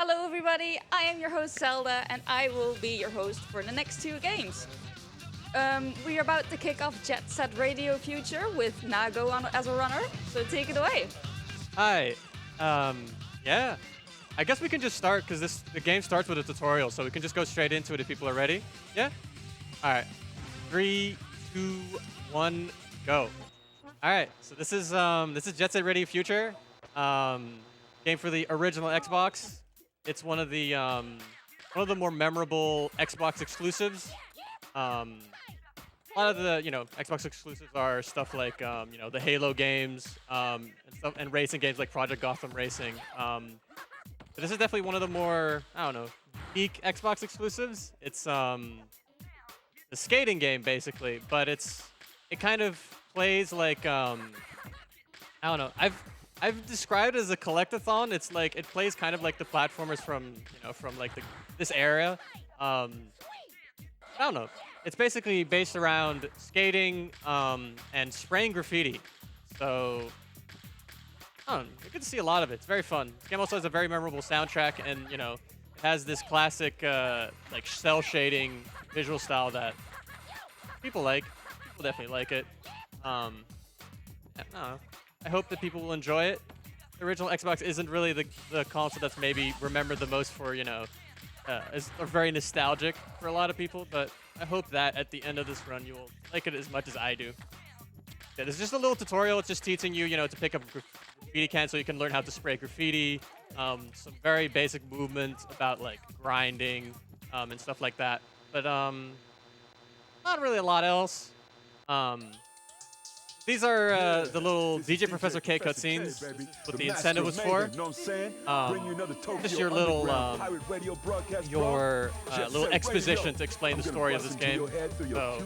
Hello, everybody. I am your host, Zelda, and I will be your host for the next two games. We are about to kick off Jet Set Radio Future with Nago as a runner, so take it away. Hi. Um, yeah. I guess we can just start because the game starts with a tutorial, so we can just go straight into it if people are ready. Yeah. All right. 3, 2, 1, go. All right. So this is Jet Set Radio Future, game for the original Xbox. It's one of the more memorable Xbox exclusives. A lot of the Xbox exclusives are stuff like the Halo games and racing games like Project Gotham Racing. But this is definitely one of the more unique Xbox exclusives. It's the skating game basically, but it kind of plays like I don't know. I've described it as a collectathon. It's like it plays kind of like the platformers from like this era. I don't know. It's basically based around skating and spraying graffiti. So I don't know, you get to see a lot of it. It's very fun. This game also has a very memorable soundtrack, and it has this classic like cell shading visual style that people like. People definitely like it. I don't know. I hope that people will enjoy it. The original Xbox isn't really the console that's maybe remembered the most for is very nostalgic for a lot of people, but I hope that at the end of this run you will like it as much as I do. Yeah, there's just a little tutorial. It's just teaching you, to pick up graffiti cans so you can learn how to spray graffiti. Some very basic movements about like grinding and stuff like that. But not really a lot else. These are the little DJ Professor K cutscenes. What the incentive was for. Just your little little exposition to explain the story of this game. So,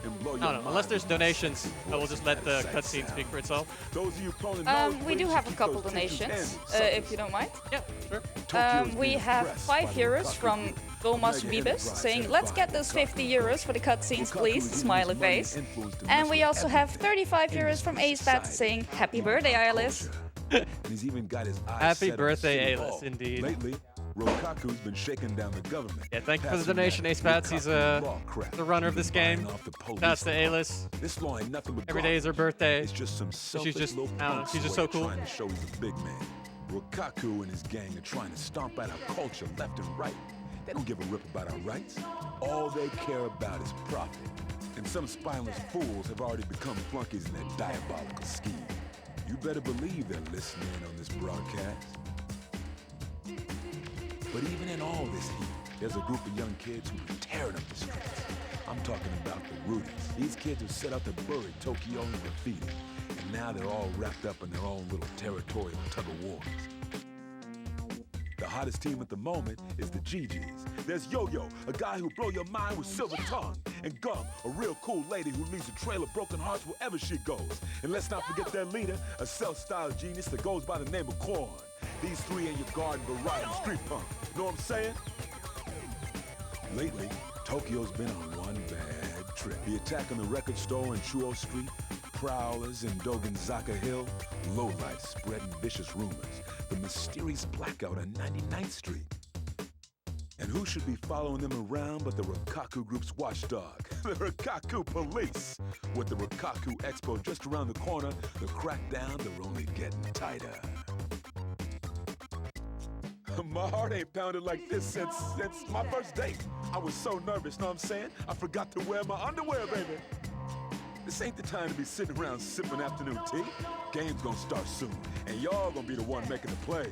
I don't know. Unless there's donations, I will just let the cutscene speak for itself. We do have a couple donations, if you don't mind. Yeah, sure. We have €5 from Thomas Bibes saying, "Let's get those €50 for the cutscenes, please." Smiley face. And we also have €35 from AceBat saying, "Happy birthday, Alice." Happy birthday, Alice, indeed. Lately, Rokaku's been shaking down the government. Yeah, thank you for the donation, AceBats. He's the runner of this game. Shouts to Alice. Every day is her birthday. It's just some She's just, little I don't know, she's just so cool. trying to show he's a big man. Rokaku and his gang are trying to stomp out our culture left and right. They don't give a rip about our rights. All they care about is profit. And some spineless fools have already become flunkies in their diabolical scheme. You better believe they're listening on this broadcast. But even in all this heat, there's a group of young kids who are tearing up the streets. I'm talking about the Rudies. These kids have set out to bury Tokyo in graffiti, and now they're all wrapped up in their own little territorial tug-of-wars. The hottest team at the moment is the GGs. There's Yo-Yo, a guy who'll blow your mind with silver tongue, and Gum, a real cool lady who leaves a trail of broken hearts wherever she goes. And let's not forget their leader, a self-styled genius that goes by the name of Corn. These three in your garden variety street punk. Know what I'm saying? Lately, Tokyo's been on one bad trip. The attack on the record store in Chuo Street, prowlers in Dogenzaka Hill, lowlifes spreading vicious rumors, the mysterious blackout on 99th Street. And who should be following them around but the Rokaku Group's watchdog, the Rokaku Police. With the Rokaku Expo just around the corner, the crackdowns are only getting tighter. My heart ain't pounded like this since my first date. I was so nervous, know what I'm saying? I forgot to wear my underwear, baby. This ain't the time to be sitting around sipping afternoon tea. Game's gonna start soon, and y'all gonna be the one making the plays.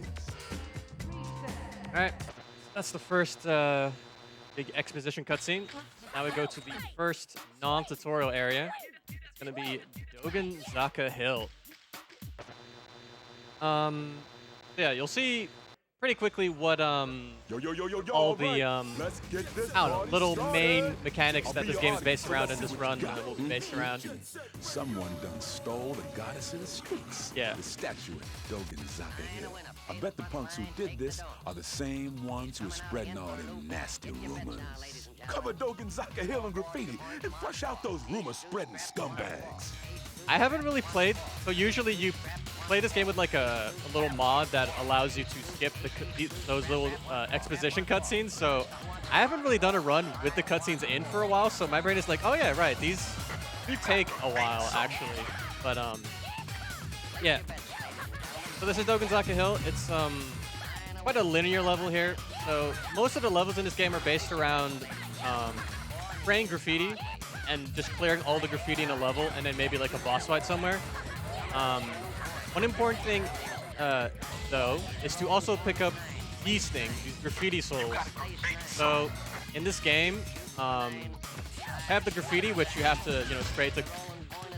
All right, that's the first big exposition cutscene. Now we go to the first non-tutorial area. It's gonna be Dogenzaka Hill. Yeah, you'll see pretty quickly what all the I don't know, little main mechanics that this game is based around and this run will be based around. Someone done stole the goddess of the streets. Yeah. The statue at Dogenzaka Hill. I bet the punks who did this are the same ones who are spreading all them nasty rumors. Cover Dogenzaka Hill in graffiti and flush out those rumor-spreading scumbags. I haven't really played, so usually you play this game with like a little mod that allows you to skip those little exposition cutscenes. So I haven't really done a run with the cutscenes in for a while. So my brain is like, oh yeah, right. These do take a while actually. But yeah. So this is Dogonzaka Hill. It's quite a linear level here. So most of the levels in this game are based around spraying graffiti and just clearing all the graffiti in a level, and then maybe like a boss fight somewhere. One important thing, though, is to also pick up these things, these graffiti souls. So in this game, have the graffiti, which you have to, spray to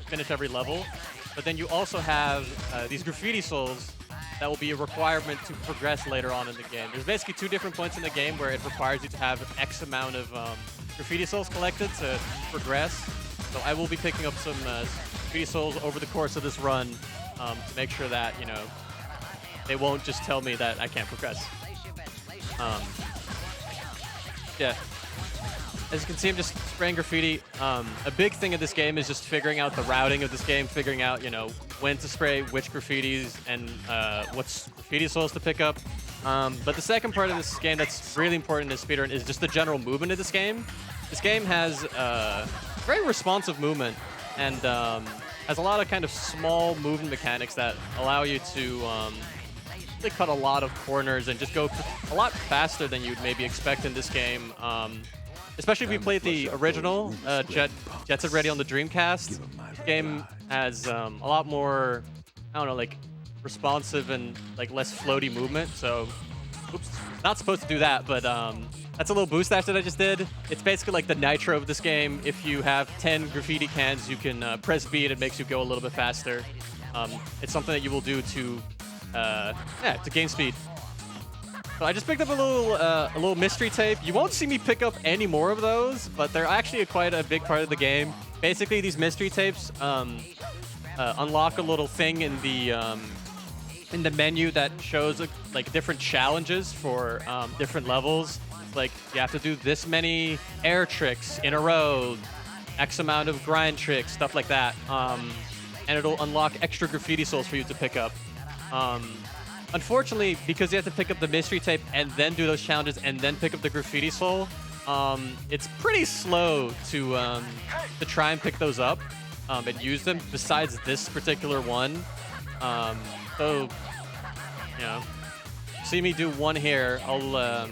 finish every level. But then you also have these graffiti souls that will be a requirement to progress later on in the game. There's basically 2 different points in the game where it requires you to have X amount of graffiti souls collected to progress. So I will be picking up some graffiti souls over the course of this run to make sure that, they won't just tell me that I can't progress. Yeah. As you can see, I'm just spraying graffiti. A big thing of this game is just figuring out the routing of this game, figuring out, when to spray which graffitis and what's graffiti souls to pick up. But the second part of this game that's really important in Speedrun is just the general movement of this game. This game has very responsive movement and has a lot of kind of small movement mechanics that allow you to really cut a lot of corners and just go a lot faster than you'd maybe expect in this game. Especially if you played the original Jet Set Ready on the Dreamcast. This game has a lot more, I don't know, like responsive and like less floaty movement. So, oops, not supposed to do that, but that's a little boost dash that I just did. It's basically like the nitro of this game. If you have 10 graffiti cans, you can press B and it makes you go a little bit faster. It's something that you will do to gain speed. So I just picked up a little mystery tape. You won't see me pick up any more of those, but they're actually quite a big part of the game. Basically, these mystery tapes unlock a little thing in the menu that shows like different challenges for different levels. Like you have to do this many air tricks in a row, X amount of grind tricks, stuff like that. And it'll unlock extra graffiti souls for you to pick up. Unfortunately, because you have to pick up the mystery tape and then do those challenges and then pick up the graffiti soul, it's pretty slow to try and pick those up and use them. Besides this particular one, so see me do one here. I'll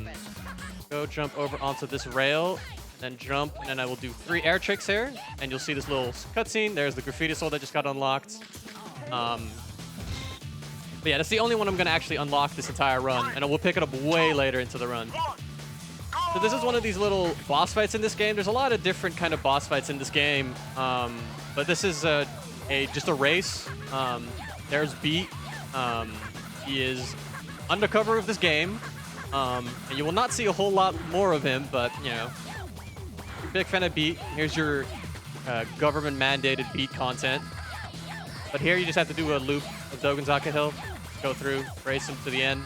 go jump over onto this rail, then jump, and then I will do 3 air tricks here, and you'll see this little cutscene. There's the graffiti soul that just got unlocked. But yeah, that's the only one I'm going to actually unlock this entire run, and I will pick it up way later into the run. So this is one of these little boss fights in this game. There's a lot of different kind of boss fights in this game, but this is just a race. There's Beat. He is undercover of this game, and you will not see a whole lot more of him, but, big fan of Beat. Here's your government-mandated Beat content. But here you just have to do a loop of Dogonzaka Hill, go through, race him to the end.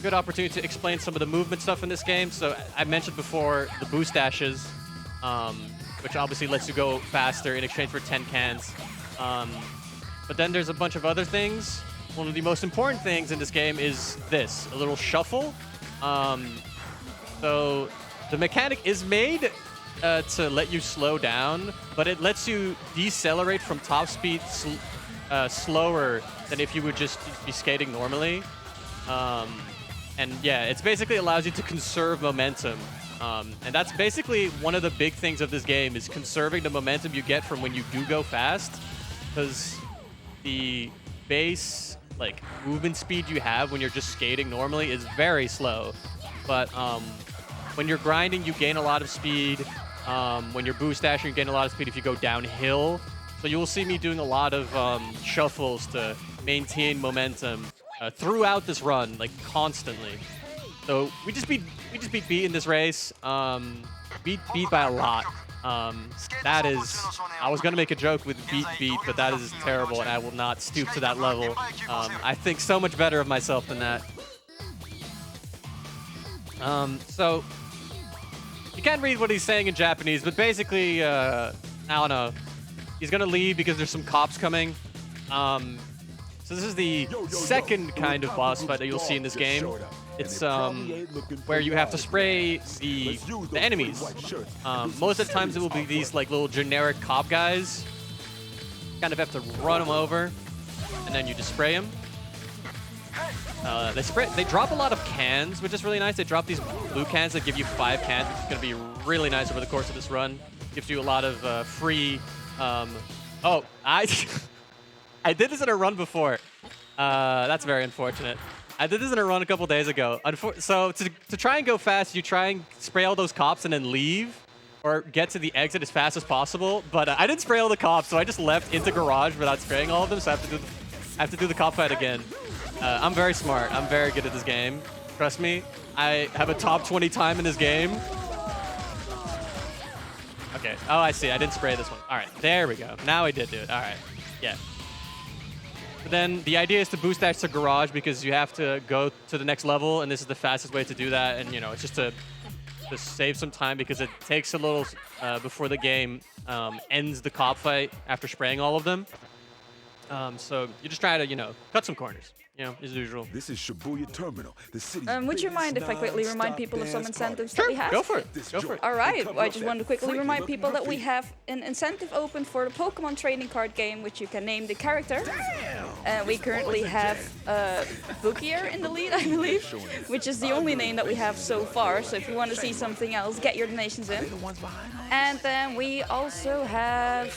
Good opportunity to explain some of the movement stuff in this game. So I mentioned before the boost dashes, which obviously lets you go faster in exchange for 10 cans. But then there's a bunch of other things. One of the most important things in this game is this, a little shuffle. So the mechanic is made to let you slow down, but it lets you decelerate from top speed slower than if you would just be skating normally. And yeah, it basically allows you to conserve momentum. And that's basically one of the big things of this game is conserving the momentum you get from when you do go fast, because the base movement speed you have when you're just skating normally is very slow. But when you're grinding, you gain a lot of speed. When you're boost dashing, you gain a lot of speed if you go downhill. So you will see me doing a lot of shuffles to maintain momentum throughout this run, constantly. So we just beat Beat in this race. Beat by a lot. That is, I was gonna make a joke with beat, but that is terrible, and I will not stoop to that level. I think so much better of myself than that. So you can't read what he's saying in Japanese, but basically, I don't know. He's gonna leave because there's some cops coming. So this is the second kind of boss fight that you'll see in this game. It's where you have to spray the enemies. Most of the times it will be these like little generic cop guys. Kind of have to run them over, and then you just spray them. They drop a lot of cans, which is really nice. They drop these blue cans that give you 5 cans, which is going to be really nice over the course of this run. Gives you a lot of free. Oh, I did this in a run before. That's very unfortunate. I did this in a run a couple days ago. So to try and go fast, you try and spray all those cops and then leave, or get to the exit as fast as possible. But I didn't spray all the cops, so I just left into garage without spraying all of them. So I have to do the cop fight again. I'm very smart. I'm very good at this game. Trust me. I have a top 20 time in this game. Okay. Oh, I see. I didn't spray this one. All right. There we go. Now I did do it. All right. Yeah. But then the idea is to boost dash to garage because you have to go to the next level, and this is the fastest way to do that. And, you know, it's just to save some time because it takes a little before the game ends the cop fight after spraying all of them. So you just try to, you know, cut some corners. You know, as usual. This is Shibuya Terminal. The city's would you mind if I quickly remind people of some incentives that we have? Go for it. Go for it. All right. Well, I just want to quickly remind people that we have an incentive open for the Pokemon trading card game, which you can name the character. We currently have Bookier in the lead, I believe, which is the only name that we have so far. So if you want to see something else, get your donations in. And then we also have,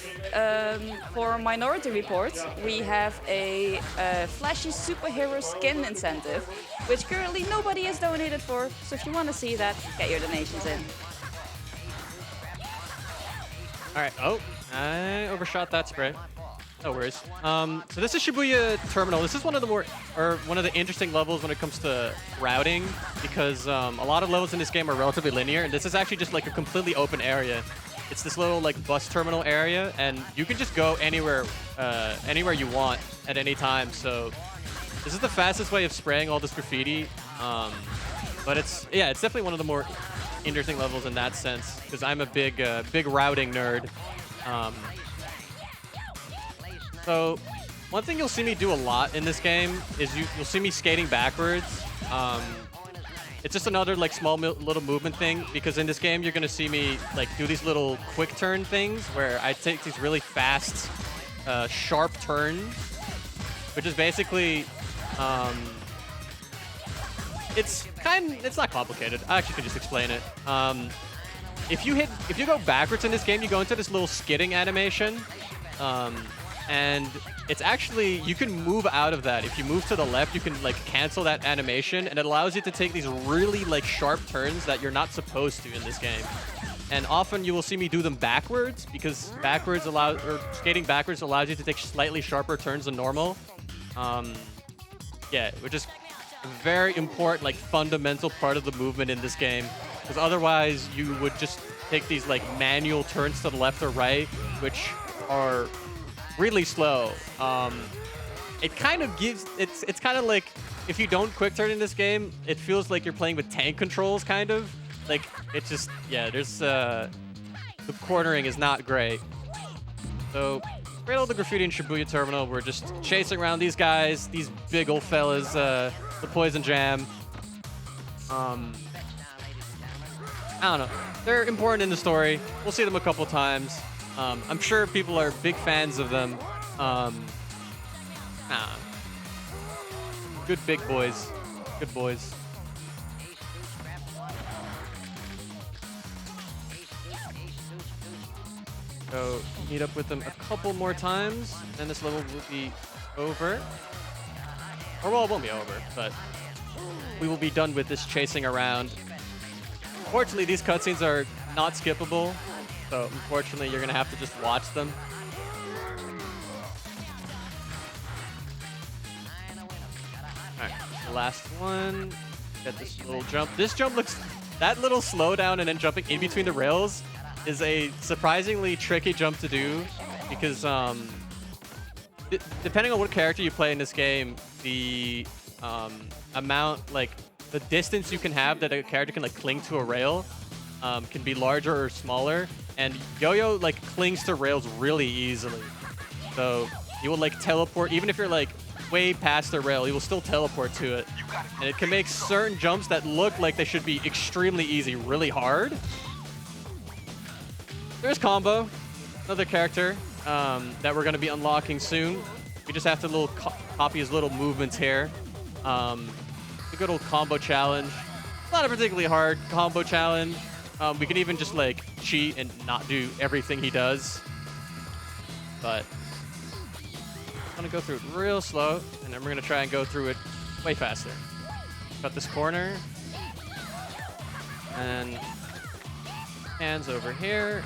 for Minority Reports, we have a flashy superhero skin incentive, which currently nobody has donated for. So if you want to see that, get your donations in. All right. Oh, I overshot that spray. No worries. So this is Shibuya Terminal. This is one of the interesting levels when it comes to routing, because a lot of levels in this game are relatively linear, and this is actually just like a completely open area. It's this little like bus terminal area, and you can just go anywhere you want at any time. So this is the fastest way of spraying all this graffiti. But it's definitely one of the more interesting levels in that sense, because I'm a big routing nerd. So one thing you'll see me do a lot in this game is you'll see me skating backwards. It's just another like small little movement thing, because in this game you're gonna see me like do these little quick turn things where I take these really fast, sharp turns, which is basically it's not complicated. I actually could just explain it. If you go backwards in this game, you go into this little skidding animation. And it's actually, you can move out of that. If you move to the left, you can like cancel that animation, and it allows you to take these really like sharp turns that you're not supposed to in this game. And often you will see me do them backwards, because skating backwards allows you to take slightly sharper turns than normal. Yeah, which is a very important, like fundamental part of the movement in this game, because otherwise you would just take these like manual turns to the left or right, which are really slow. It kind of gives, it's kind of like, if you don't quick turn in this game, it feels like you're playing with tank controls, kind of. Like, it's just, yeah, there's, the cornering is not great. So, right all the graffiti in Shibuya Terminal, we're just chasing around these guys, these big old fellas, the Poison Jam. I don't know. They're important in the story. We'll see them a couple times. I'm sure people are big fans of them. Good big boys. Good boys. So, meet up with them a couple more times, and this level will be over. Or, well, it won't be over, but we will be done with this chasing around. Unfortunately, these cutscenes are not skippable, so unfortunately, you're going to have to just watch them. Alright, the last one. Get this little jump. This jump looks... That little slowdown and then jumping in between the rails is a surprisingly tricky jump to do, because depending on what character you play in this game, the amount, like, the distance you can have that a character can, like, cling to a rail can be larger or smaller. And Yo-Yo like clings to rails really easily. So he will like teleport, even if you're like way past the rail, he will still teleport to it. And it can make certain jumps that look like they should be extremely easy, really hard. There's Combo, another character that we're going to be unlocking soon. We just have to copy his little movements here. A good old combo challenge. Not a particularly hard combo challenge. We can even just like cheat and not do everything he does. But I'm going to go through it real slow, and then we're going to try and go through it way faster. Cut this corner. And hands over here.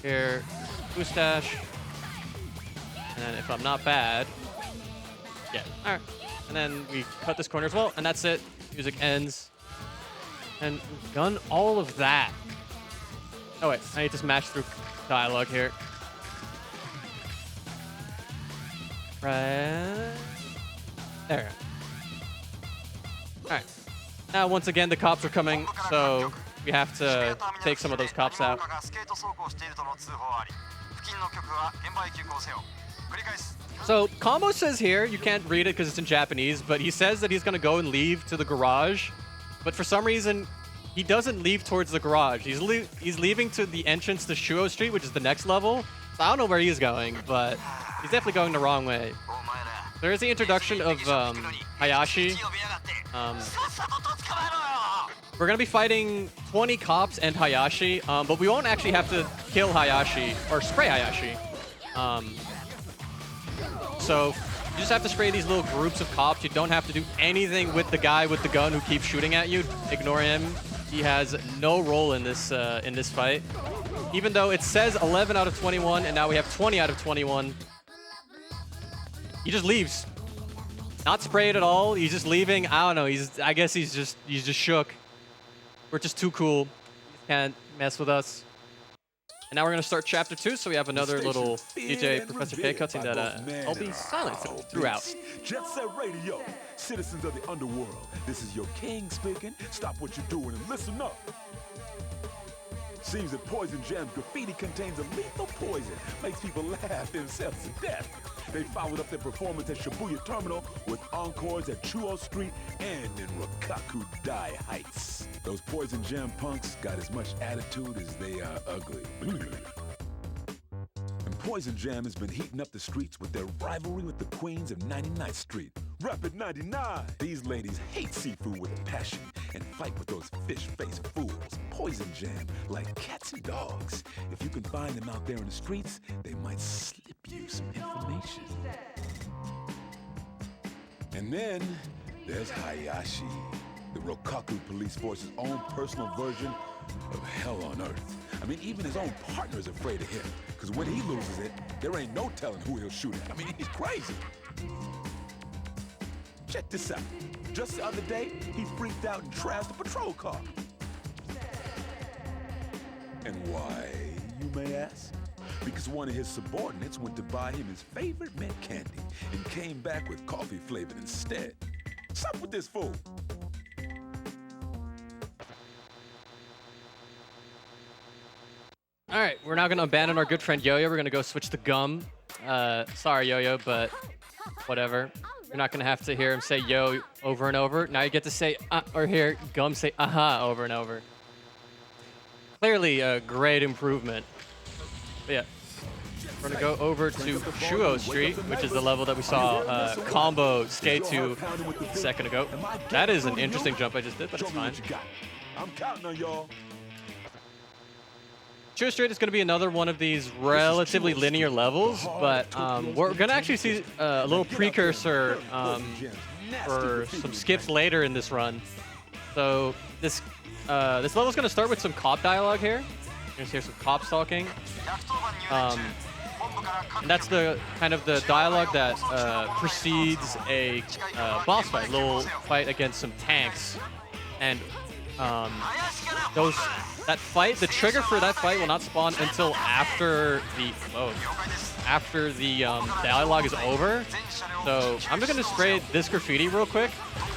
Here, boost dash. And if I'm not bad, yeah, all right. And then we cut this corner as well, and that's it. Music ends. And we've done all of that. Oh wait, I need to smash through dialogue here. Right. There. All right. Now, once again, the cops are coming, so we have to take some of those cops out. So, Combo says here, you can't read it because it's in Japanese, but he says that he's going to go and leave to the garage. But for some reason, he doesn't leave towards the garage. He's leaving to the entrance to Shuo Street, which is the next level. So I don't know where he's going, but he's definitely going the wrong way. There is the introduction of Hayashi. We're going to be fighting 20 cops and Hayashi, but we won't actually have to kill Hayashi or spray Hayashi. So you just have to spray these little groups of cops. You don't have to do anything with the guy with the gun who keeps shooting at you. Ignore him. He has no role in this fight. Even though it says 11 out of 21, and now we have 20 out of 21. He just leaves. Not sprayed at all. He's just leaving. I don't know. I guess he's just shook. We're just too cool. He can't mess with us. And now we're gonna start chapter 2, so we have another little DJ Professor K cutscene that I'll be silent throughout. Jet Set Radio, citizens of the underworld. This is your king speaking. Stop what you're doing and listen up. Seems that Poison Jam's graffiti contains a lethal poison, makes people laugh themselves to death. They followed up their performance at Shibuya Terminal with encores at Chuo Street and in Rakaku Dai Heights. Those Poison Jam punks got as much attitude as they are ugly. And Poison Jam has been heating up the streets with their rivalry with the queens of 99th Street. Rapid 99! These ladies hate seafood with a passion and fight with those fish-faced fools. Poison Jam, like cats and dogs. If you can find them out there in the streets, they might slip you some information. And then there's Hayashi, the Rokaku police force's own personal version of hell on earth. I mean, even his own partner is afraid of him, because when he loses it, there ain't no telling who he'll shoot at. I mean, he's crazy. Check this out. Just the other day, he freaked out and trashed a patrol car. And why, you may ask? Because one of his subordinates went to buy him his favorite mint candy and came back with coffee flavored instead. What's up with this fool? All right, we're now going to abandon our good friend Yo-Yo. We're going to go switch to Gum. Sorry, Yo-Yo, but whatever. You're not going to have to hear him say yo over and over. Now you get to say or hear Gum say aha over and over. Clearly a great improvement. But yeah, we're going to go over to Shuo Street, which is the level that we saw Combo skate to a second ago. That is an interesting jump I just did, but it's fine. I'm counting on y'all. Shuo Street is going to be another one of these relatively linear levels, but we're going to actually see a little precursor for some skips later in this run. So this level is going to start with some cop dialogue here. You're going to hear some cops talking. And that's the kind of the dialogue that precedes a boss fight, a little fight against some tanks. And the trigger for that fight will not spawn until after the dialogue is over. So I'm just gonna spray this graffiti real quick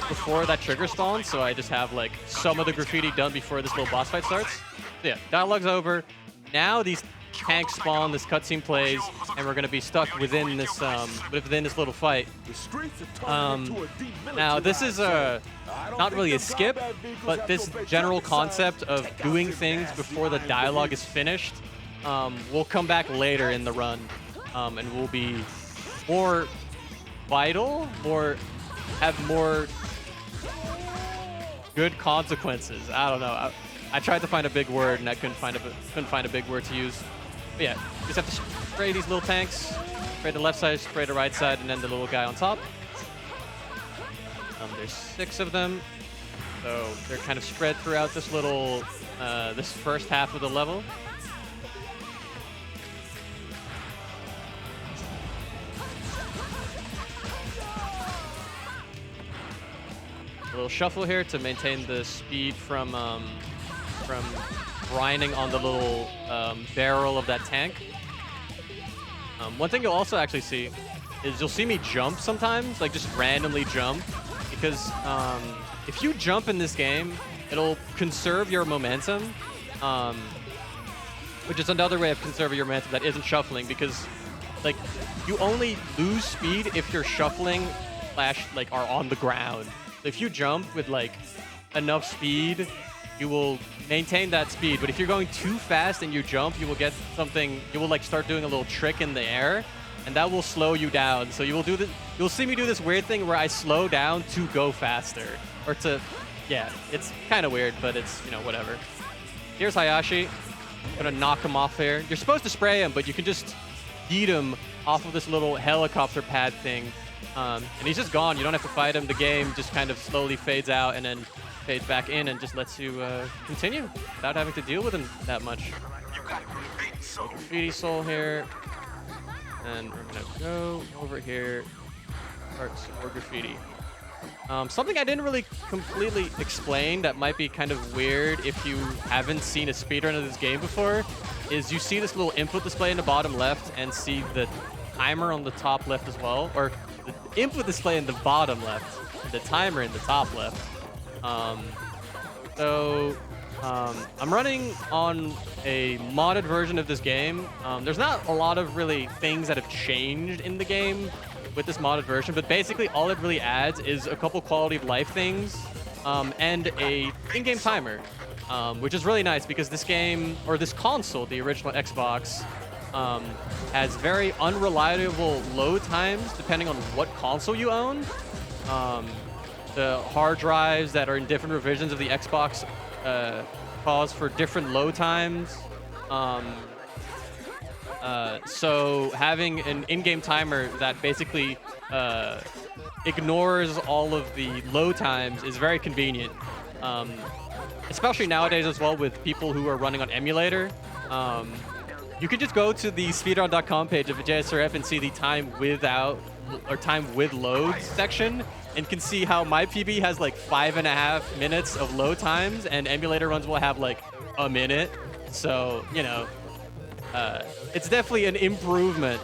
before that trigger spawns, so I just have like some of the graffiti done before this little boss fight starts. So yeah, dialogue's over. Now these tanks spawn, this cutscene plays, and we're gonna be stuck within this little fight. Now this is not really a skip, but this general concept of doing things before the dialogue is finished will come back later in the run, and will be more vital, have more good consequences. I don't know. I tried to find a big word and I couldn't find a big word to use. But yeah, you just have to spray these little tanks. Spray the left side, spray the right side, and then the little guy on top. There's 6 of them, so they're kind of spread throughout this little, this first half of the level. A little shuffle here to maintain the speed from grinding on the little barrel of that tank. One thing you'll also actually see is you'll see me jump sometimes, like just randomly jump, because if you jump in this game, it'll conserve your momentum, which is another way of conserving your momentum that isn't shuffling, because like you only lose speed if you're shuffling / like are on the ground. So if you jump with like enough speed, you will maintain that speed. But if you're going too fast and you jump, you will get something. You will like start doing a little trick in the air, and that will slow you down. So you will do this. You'll see me do this weird thing where I slow down to go faster, or to, yeah. It's kind of weird, but it's, you know, whatever. Here's Hayashi. I'm gonna knock him off here. You're supposed to spray him, but you can just beat him off of this little helicopter pad thing. And he's just gone. You don't have to fight him. The game just kind of slowly fades out and then fades back in and just lets you continue without having to deal with him that much. Graffiti soul here. And we're gonna go over here. Start some more graffiti. Something I didn't really completely explain that might be kind of weird if you haven't seen a speedrun of this game before is you see this little input display in the bottom left and see the timer on the top left as well, or the input display in the bottom left and the timer in the top left. I'm running on a modded version of this game. There's not a lot of really things that have changed in the game with this modded version, but basically all it really adds is a couple quality of life things and a in-game timer, which is really nice because this game, or this console, the original Xbox, has very unreliable load times depending on what console you own. The hard drives that are in different revisions of the Xbox cause for different load times. So having an in-game timer that basically ignores all of the load times is very convenient. Especially nowadays as well with people who are running on emulator. You can just go to the speedrun.com page of JSRF and see the time without or time with loads section, and can see how my PB has like 5.5 minutes of load times, and emulator runs will have like a minute. So, you know, it's definitely an improvement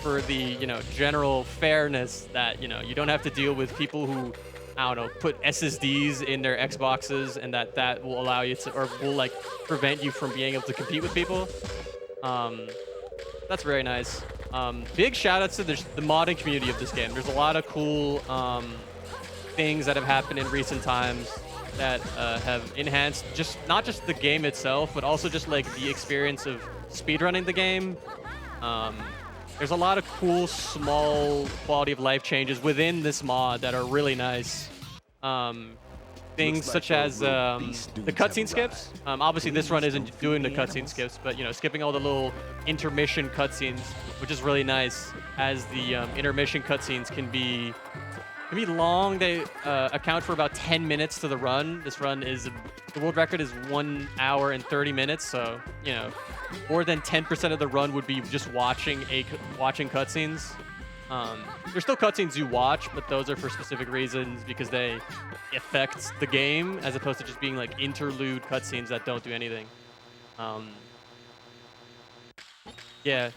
for the, you know, general fairness that, you know, you don't have to deal with people who, I don't know, put SSDs in their Xboxes, and that will allow you to, or will like prevent you from being able to compete with people. That's very nice. Big shout outs to the modding community of this game. There's a lot of cool things that have happened in recent times that have enhanced not just the game itself, but also just like the experience of speedrunning the game. There's a lot of cool, small quality of life changes within this mod that are really nice. Things such as the cutscene skips. Obviously, this run isn't doing the cutscene skips, but, you know, skipping all the little intermission cutscenes, which is really nice, as the intermission cutscenes can be long. They account for about 10 minutes to the run. This run is, the world record is 1 hour and 30 minutes, so, you know, more than 10% of the run would be just watching cutscenes. There's still cutscenes you watch, but those are for specific reasons because they affect the game, as opposed to just being like interlude cutscenes that don't do anything. Yeah.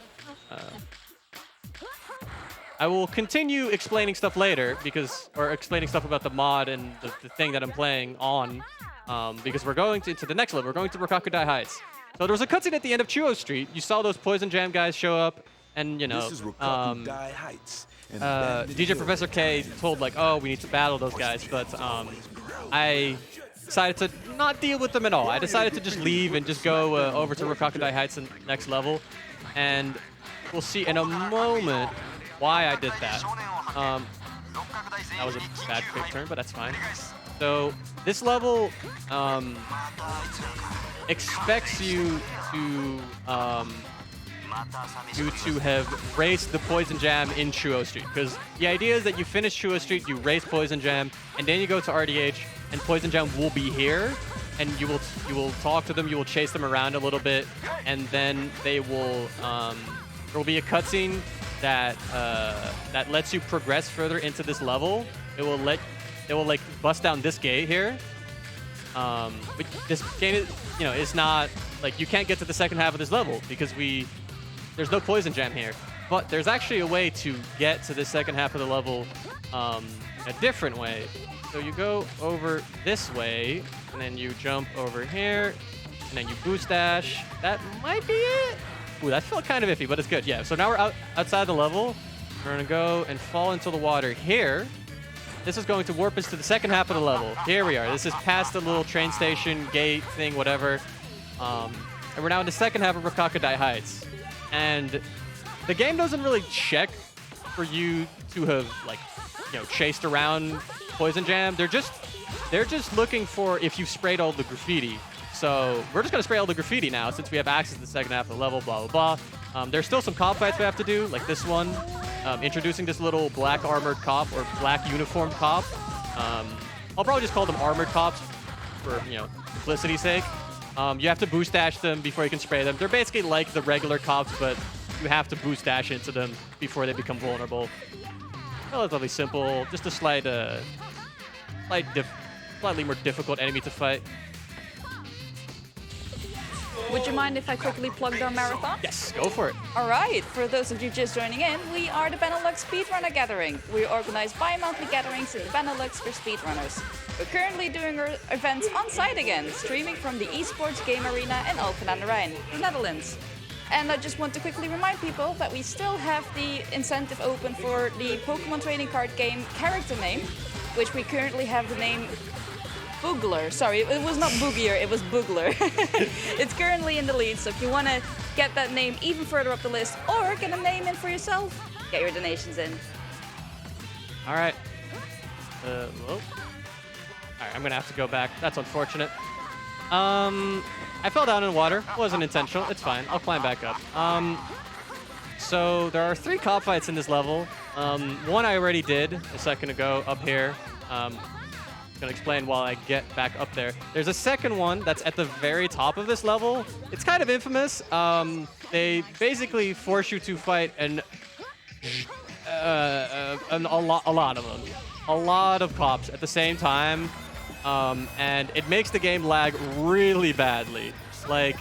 I will continue explaining stuff later or explaining stuff about the mod and the thing that I'm playing on, because we're going into the next level. We're going to Rokakudai Heights. So there was a cutscene at the end of Chuo Street. You saw those Poison Jam guys show up, and you know, This is Rokakudai Heights. DJ Professor K told like, oh, we need to battle those guys, but I decided to not deal with them at all. I decided to just leave and just go over to Rokakudai Heights and next level, and we'll see in a moment why I did that. That was a bad quick turn, but that's fine. So this level expects you to have raced the Poison Jam in Chuo Street, because the idea is that you finish Chuo Street, you race Poison Jam, and then you go to RDH, and Poison Jam will be here, and you will talk to them, you will chase them around a little bit, and then they will there will be a cutscene that that lets you progress further into this level. It will like bust down this gate here. But this game is, you know, it's not like you can't get to the second half of this level because there's no Poison Jam here. But there's actually a way to get to the second half of the level a different way. So you go over this way, and then you jump over here, and then you boost dash. That might be it. Ooh, that felt kind of iffy, but it's good. Yeah, so now we're outside the level. We're going to go and fall into the water here. This is going to warp us to the second half of the level. Here we are. This is past the little train station, gate thing, whatever. And we're now in the second half of Rokakudai Heights. And the game doesn't really check for you to have, like, you know, chased around Poison Jam. They're just looking for if you've sprayed all the graffiti. So we're just going to spray all the graffiti now since we have access to the second half of the level, blah, blah, blah. There's still some cop fights we have to do, like this one. Introducing this little black armored cop or black uniformed cop. I'll probably just call them armored cops for, you know, simplicity's sake. You have to boost dash them before you can spray them. They're basically like the regular cops, but you have to boost dash into them before they become vulnerable. Relatively simple, just a slightly more difficult enemy to fight. Would you mind if I quickly plugged our marathon? Yes, go for it. All right, for those of you just joining in, we are the Benelux Speedrunner Gathering. We organize bi-monthly gatherings in the Benelux for speedrunners. We're currently doing our events on site again, streaming from the esports game arena in Alphen aan de Rijn, the Netherlands. And I just want to quickly remind people that we still have the incentive open for the Pokemon trading card game character name, which we currently have the name Boogler. Sorry, it was not Boogier, it was Boogler. It's currently in the lead, so if you want to get that name even further up the list or get a name in for yourself, get your donations in. All right. Whoa. All right, I'm going to have to go back. That's unfortunate. I fell down in the water. It wasn't intentional. It's fine. I'll climb back up. So there are 3 cop fights in this level. One I already did a second ago up here. Going to explain while I get back up there. There's a second one that's at the very top of this level. It's kind of infamous. They basically force you to fight a lot of them. A lot of cops at the same time. And it makes the game lag really badly. Like,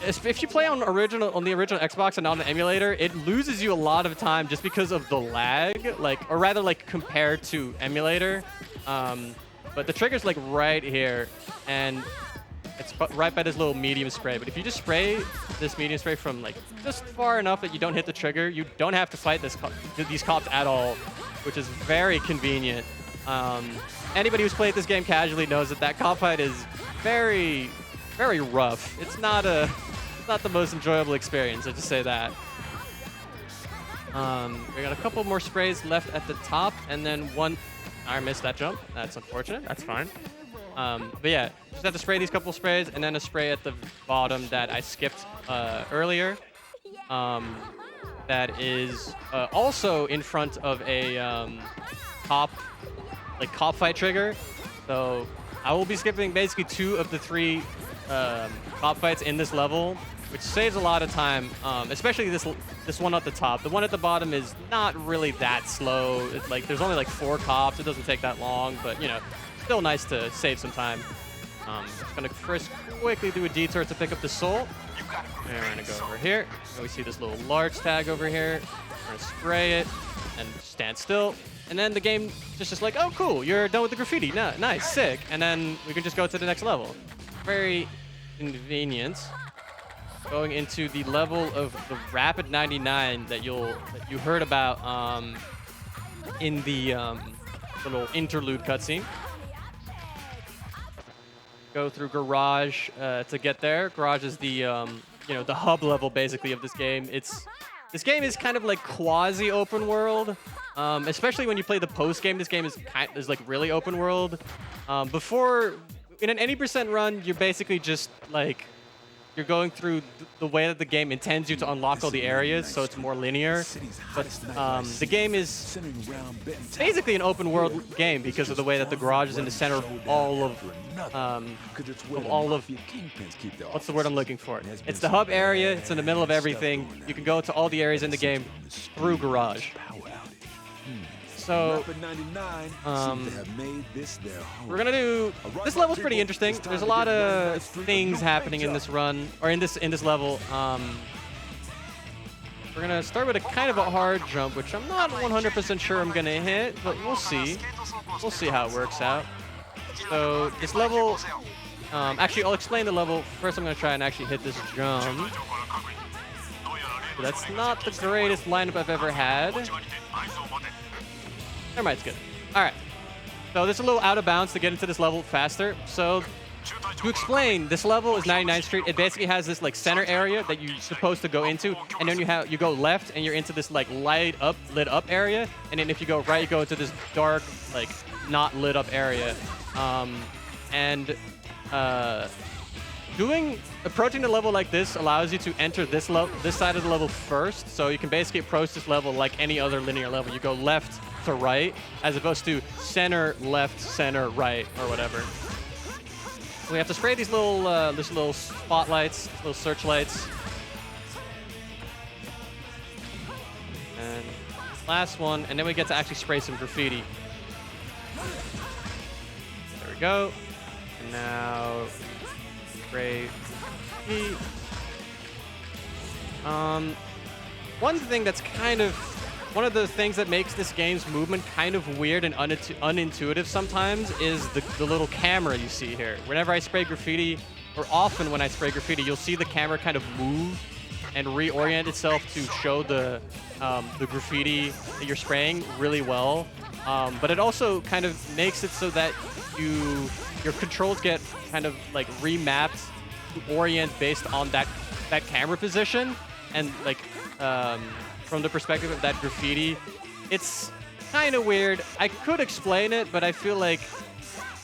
if you play on the original Xbox and on the emulator, it loses you a lot of time just because of the lag, or rather compared to emulator. But the trigger's like right here, and it's right by this little medium spray. But if you just spray this medium spray from like just far enough that you don't hit the trigger, you don't have to fight these cops at all, which is very convenient. Anybody who's played this game casually knows that cop fight is very, very rough. It's not the most enjoyable experience, I'll just say that. We got a couple more sprays left at the top, and then one. I missed that jump. That's unfortunate. That's fine. But yeah, just have to spray these couple sprays, and then a spray at the bottom that I skipped earlier. That is also in front of a cop fight trigger. So I will be skipping basically 2 of the 3 cop fights in this level, which saves a lot of time, especially this one at the top. The one at the bottom is not really that slow. It's like there's only like 4 cops. It doesn't take that long, but you know, still nice to save some time. Just gonna first quickly do a detour to pick up the soul. And we're gonna go over here. And we see this little large tag over here. We're We're gonna spray it and stand still. And then the game just like, oh, cool, you're done with the graffiti. Nice, sick. And then we can just go to the next level. Very convenient. Going into the level of the Rapid 99 that you heard about in the little interlude cutscene. Go through Garage to get there. Garage is the the hub level basically of this game. This game is kind of like quasi open world, especially when you play the post game. This game is like really open world. Before in an 80% run, you're basically just like you're going through the way that the game intends you to unlock all the areas, so it's more linear. But the game is basically an open world game because of the way that the garage is in the center of all of what's the word I'm looking for? It's the hub area. It's in the middle of everything. You can go to all the areas in the game through garage. So, we're gonna do. This level's pretty interesting. There's a lot of things happening in this run, or in this level. We're gonna start with a kind of a hard jump, which I'm not 100% sure I'm gonna hit, but we'll see. We'll see how it works out. So this level, actually, I'll explain the level. First, I'm gonna try and actually hit this jump. That's not the greatest lineup I've ever had. Never mind, it's good. All right. So this is a little out of bounds to get into this level faster. So to explain, this level is 99th Street. It basically has this like center area that you're supposed to go into, and then you go left and you're into this like lit up area, and then if you go right, you go into this dark, like not lit up area. Approaching the level like this allows you to enter this side of the level first, so you can basically approach this level like any other linear level. You go left to right, as opposed to center, left, center, right, or whatever. We have to spray these little spotlights, little searchlights. And last one, and then we get to actually spray some graffiti. There we go. And now spray graffiti. One of the things that makes this game's movement kind of weird and unintuitive sometimes is the little camera you see here. Whenever I spray graffiti, or often when I spray graffiti, you'll see the camera kind of move and reorient itself to show the graffiti that you're spraying really well. But it also kind of makes it so that your controls get kind of like remapped to orient based on that camera position, and like from the perspective of that graffiti, it's kind of weird. I could explain it, but I feel like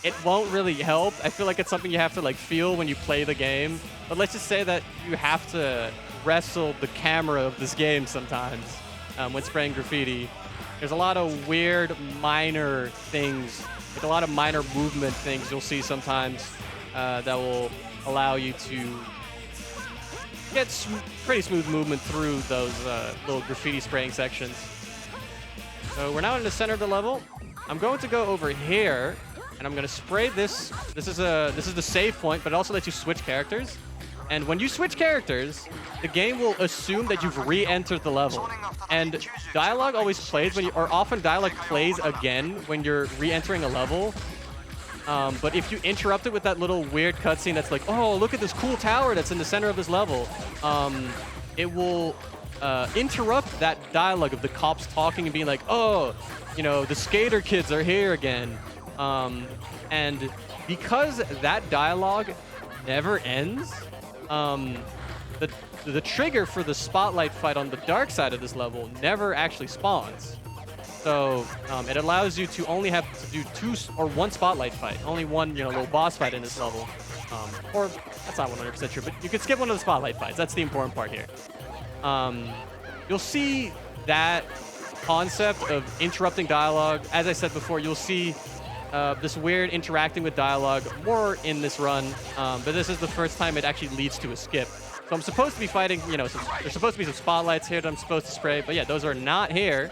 it won't really help. I feel like it's something you have to like feel when you play the game. But let's just say that you have to wrestle the camera of this game sometimes when spraying graffiti. There's a lot of weird minor things, like a lot of minor movement things you'll see sometimes that will allow you to get pretty smooth movement through those little graffiti spraying sections. So we're now in the center of the level. I'm going to go over here, and I'm going to spray this. This is the save point, but it also lets you switch characters. And when you switch characters, the game will assume that you've re-entered the level. And dialogue always plays or often dialogue plays again when you're re-entering a level. But if you interrupt it with that little weird cutscene that's like, oh, look at this cool tower that's in the center of this level, it will interrupt that dialogue of the cops talking and being like, oh, the skater kids are here again. And because that dialogue never ends, the trigger for the spotlight fight on the dark side of this level never actually spawns. So it allows you to only have to do one spotlight fight, only one little boss fight in this level. Or that's not 100% true, but you can skip one of the spotlight fights. That's the important part here. You'll see that concept of interrupting dialogue. As I said before, you'll see this weird interacting with dialogue more in this run, but this is the first time it actually leads to a skip. So I'm supposed to be fighting, there's supposed to be some spotlights here that I'm supposed to spray, but yeah, those are not here.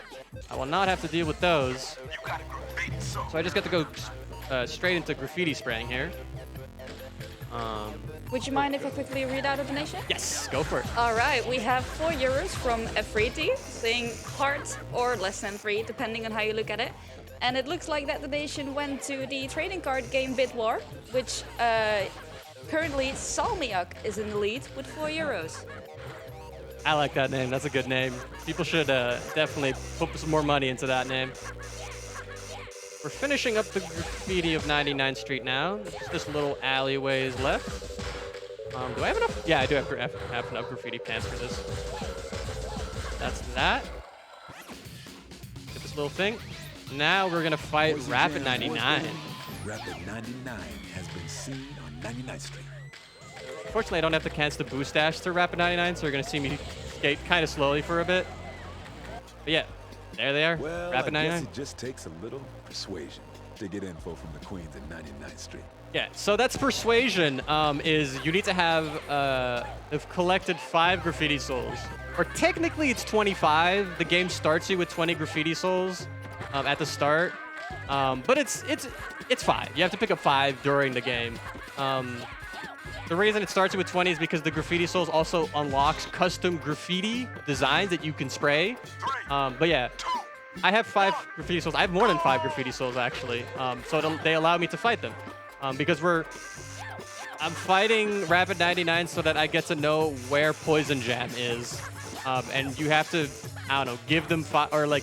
I will not have to deal with those. So I just get to go straight into graffiti spraying here. Would you mind if I quickly read out a donation? Yes, go for it. All right, we have 4 euros from Afriti, saying heart or less than 3, depending on how you look at it. And it looks like that donation went to the trading card game Bit War, which currently Salmiak is in the lead with 4 euros. I like that name. That's a good name. People should definitely put some more money into that name. We're finishing up the graffiti of 99th Street now. There's just little alleyways left. Do I have enough? Yeah, I do have enough graffiti pants for this. That's that. Get this little thing. Now we're gonna fight Rapid 99. Rapid 99 has been seen on 99th Street. Unfortunately, I don't have the cans to boost dash to Rapid 99, so you're gonna see me skate kind of slowly for a bit. But yeah, there they are. Well, Rapid I 99. guess it just takes a little persuasion to get info from the queens at 99th Street. Yeah, so that's persuasion. Is you need to have collected 5 graffiti souls, or technically it's 25. The game starts you with 20 graffiti souls at the start, but it's 5. You have to pick up 5 during the game. The reason it starts you with 20 is because the graffiti souls also unlocks custom graffiti designs that you can spray. But yeah, I have 5 graffiti souls. I have more than 5 graffiti souls actually. So they allow me to fight them because I'm fighting Rapid 99 so that I get to know where Poison Jam is, and you have to, I don't know, give them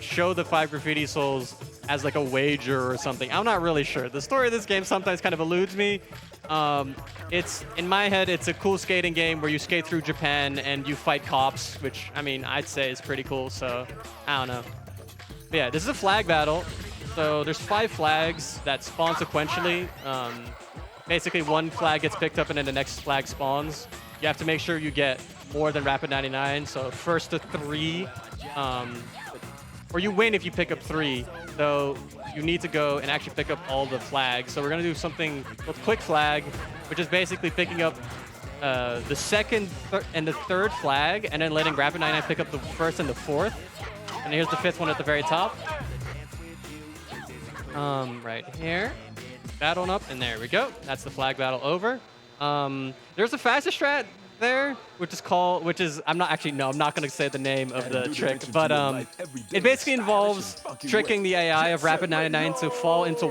show the 5 graffiti souls as like a wager or something. I'm not really sure. The story of this game sometimes kind of eludes me. It's in my head, it's a cool skating game where you skate through Japan and you fight cops, which I mean I'd say is pretty cool. So I don't know. But yeah, this is a flag battle. So there's 5 flags that spawn sequentially. Basically, one flag gets picked up and then the next flag spawns. You have to make sure you get more than Rapid 99. So first to 3, or you win if you pick up 3. So you need to go and actually pick up all the flags. So we're gonna do something called quick flag, which is basically picking up the second and the third flag, and then letting Rapid 99 pick up the first and the fourth. And here's the 5th one at the very top. Right here. Battling up, and there we go. That's the flag battle over. There's a fastest strat there, which is I'm not going to say the name of the trick, but it basically involves tricking the AI of Rapid 99 to fall into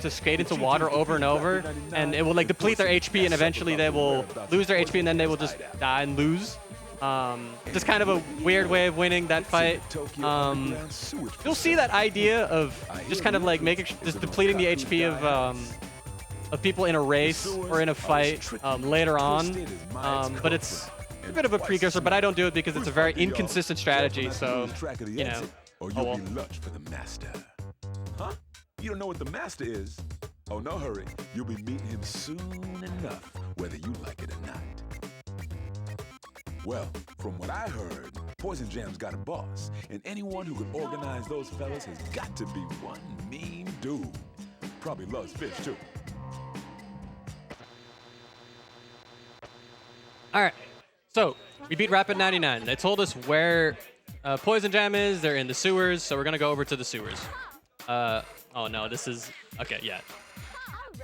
to skate into water over and over, and it will like deplete their HP, and eventually they will lose their HP, and then they will just die and lose. Just kind of a weird way of winning that fight. You'll see that idea of just kind of like just depleting the HP of people in a race or in a fight later on, but it's a bit of a precursor. But I don't do it because it's a very inconsistent strategy. So you know, or you'll be lunch for the master. Huh? You don't know what the master is? Oh, no hurry. You'll be meeting him soon enough, whether you like it or not. Well, from what I heard, Poison Jam's got a boss, and anyone who can organize those fellas has got to be one mean dude. Probably loves fish, too. All right, so we beat Rapid 99. They told us where Poison Jam is. They're in the sewers, so we're gonna go over to the sewers. Oh no, this is, okay, yeah.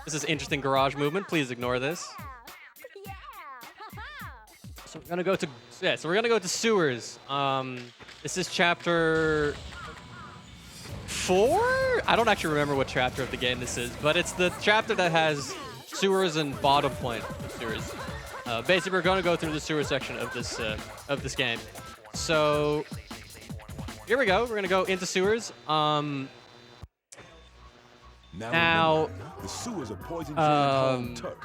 This is interesting garage movement. Please ignore this. So we're gonna go to sewers. This is chapter 4? I don't actually remember what chapter of the game this is, but it's the chapter that has sewers and bottom point of sewers. Basically, we're gonna go through the sewer section of this game. So here we go. We're gonna go into sewers. Now the sewers are Poison Jam's home turf.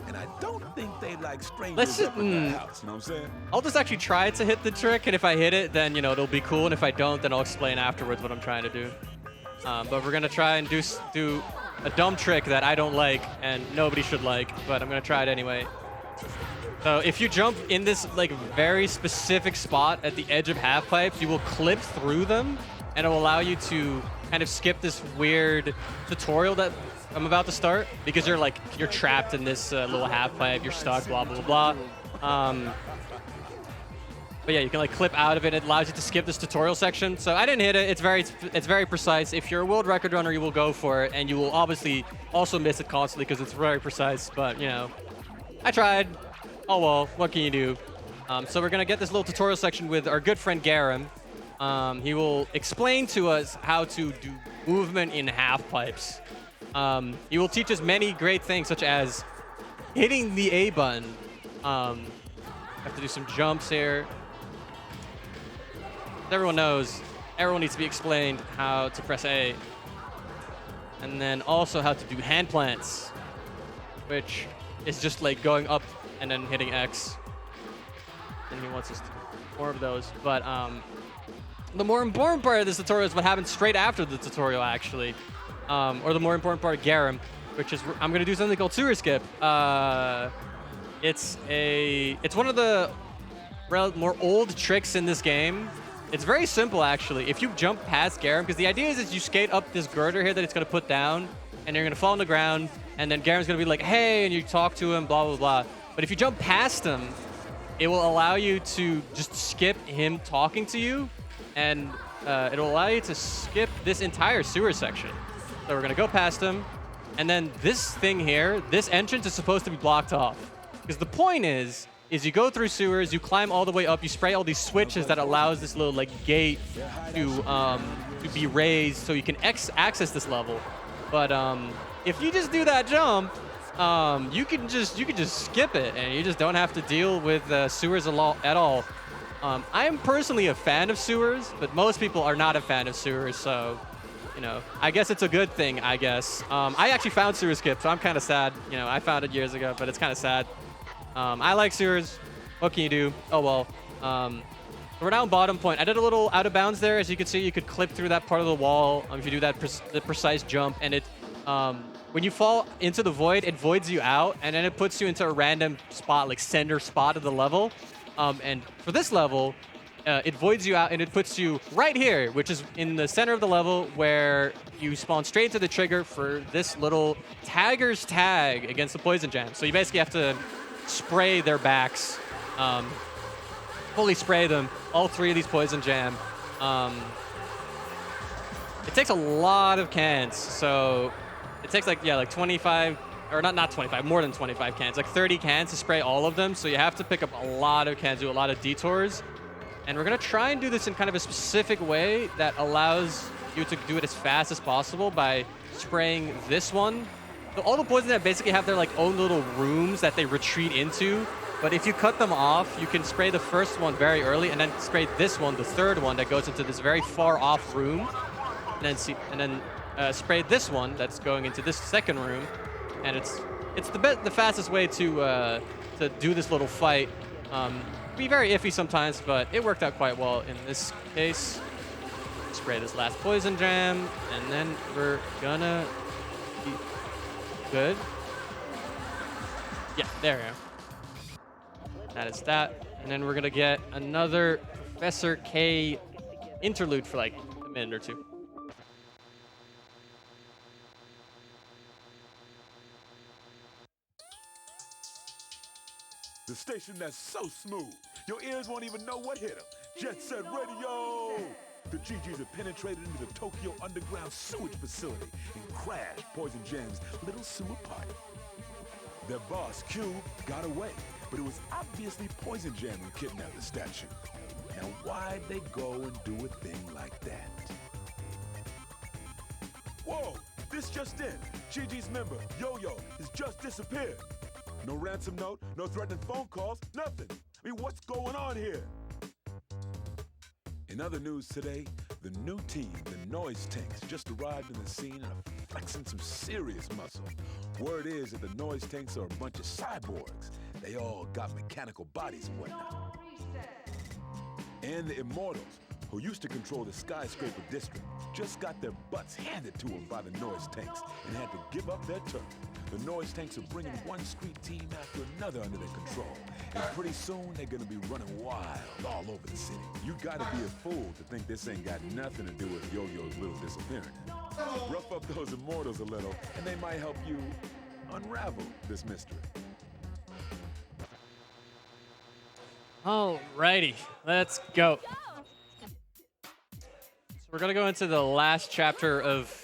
And I don't think they like strangers up in their house, you know what I'm saying? I'll just actually try to hit the trick, and if I hit it, then, you know, it'll be cool, and if I don't, then I'll explain afterwards what I'm trying to do. But we're gonna try and do a dumb trick that I don't like, and nobody should like, but I'm gonna try it anyway. So if you jump in this, like, very specific spot at the edge of half pipes, you will clip through them, and it will allow you to kind of skip this weird tutorial that I'm about to start, because you're trapped in this little half pipe, you're stuck, blah, blah, blah, blah. But yeah, you can like clip out of it. It allows you to skip this tutorial section. So I didn't hit it. It's very precise. If you're a world record runner, you will go for it, and you will obviously also miss it constantly because it's very precise. But you know, I tried. oh well, what can you do? So we're gonna get this little tutorial section with our good friend Garam. He will explain to us how to do movement in half pipes. He will teach us many great things, such as hitting the A button. Have to do some jumps here. As everyone knows, everyone needs to be explained how to press A. And then also how to do hand plants, which is just like going up and then hitting X. And he wants us to do more of those. But the more important part of this tutorial is what happens straight after the tutorial, actually. Or the more important part of Garam, which is I'm going to do something called sewer skip. It's one of the more old tricks in this game. It's very simple, actually. If you jump past Garam, because the idea is you skate up this girder here that it's going to put down, and you're going to fall on the ground, and then Garam's going to be like, hey, and you talk to him, blah, blah, blah. But if you jump past him, it will allow you to just skip him talking to you, and it'll allow you to skip this entire sewer section. So we're going to go past him, and then this thing here, this entrance is supposed to be blocked off. Because the point is you go through sewers, you climb all the way up, you spray all these switches that allows this little like gate to be raised so you can access this level. But if you just do that jump, you can just skip it, and you just don't have to deal with sewers at all. I am personally a fan of sewers, but most people are not a fan of sewers, so you know, I guess it's a good thing, I guess. I actually found sewer skip, so I'm kind of sad. You know, I found it years ago, but it's kind of sad. I like sewers. What can you do? Oh, well. We're now on bottom point. I did a little out of bounds there. As you can see, you could clip through that part of the wall if you do that the precise jump. And it, when you fall into the void, it voids you out, and then it puts you into a random spot, like center spot of the level. And for this level, it voids you out, and it puts you right here, which is in the center of the level, where you spawn straight into the trigger for this little tagger's tag against the poison jam. So you basically have to spray their backs, fully spray them, all three of these poison jam. It takes a lot of cans, so it takes like 25, or not 25, more than 25 cans, like 30 cans to spray all of them. So you have to pick up a lot of cans, do a lot of detours. And we're gonna try and do this in kind of a specific way that allows you to do it as fast as possible by spraying this one. So all the poison that basically have their like own little rooms that they retreat into. But if you cut them off, you can spray the first one very early, and then spray this one, the third one, that goes into this very far off room, and then spray this one that's going into this second room. And it's the fastest way to do this little fight. Be very iffy sometimes, but it worked out quite well in this case. Spray this last poison jam, and then we're gonna be good. Yeah, there we go. That is that. And then we're gonna get another Professor K interlude for like a minute or two. The station that's so smooth, your ears won't even know what hit them. Jet Set Radio! The GGs have penetrated into the Tokyo underground sewage facility and crashed Poison Jam's little sewer party. Their boss, Q, got away, but it was obviously Poison Jam who kidnapped the statue. Now why'd they go and do a thing like that? Whoa! This just in. GG's member, Yo-Yo, has just disappeared. No ransom note, no threatening phone calls, nothing. I mean, what's going on here? In other news today, the new team, the Noise Tanks, just arrived in the scene and are flexing some serious muscle. Word is that the Noise Tanks are a bunch of cyborgs. They all got mechanical bodies and whatnot. And the Immortals, who used to control the skyscraper district, just got their butts handed to them by the Noise Tanks and had to give up their turf. The Noise Tanks are bringing one street team after another under their control. And pretty soon, they're gonna be running wild all over the city. You gotta be a fool to think this ain't got nothing to do with Yo-Yo's little disappearance. Rough up those Immortals a little, and they might help you unravel this mystery. Alrighty, let's go. So we're gonna go into the last chapter of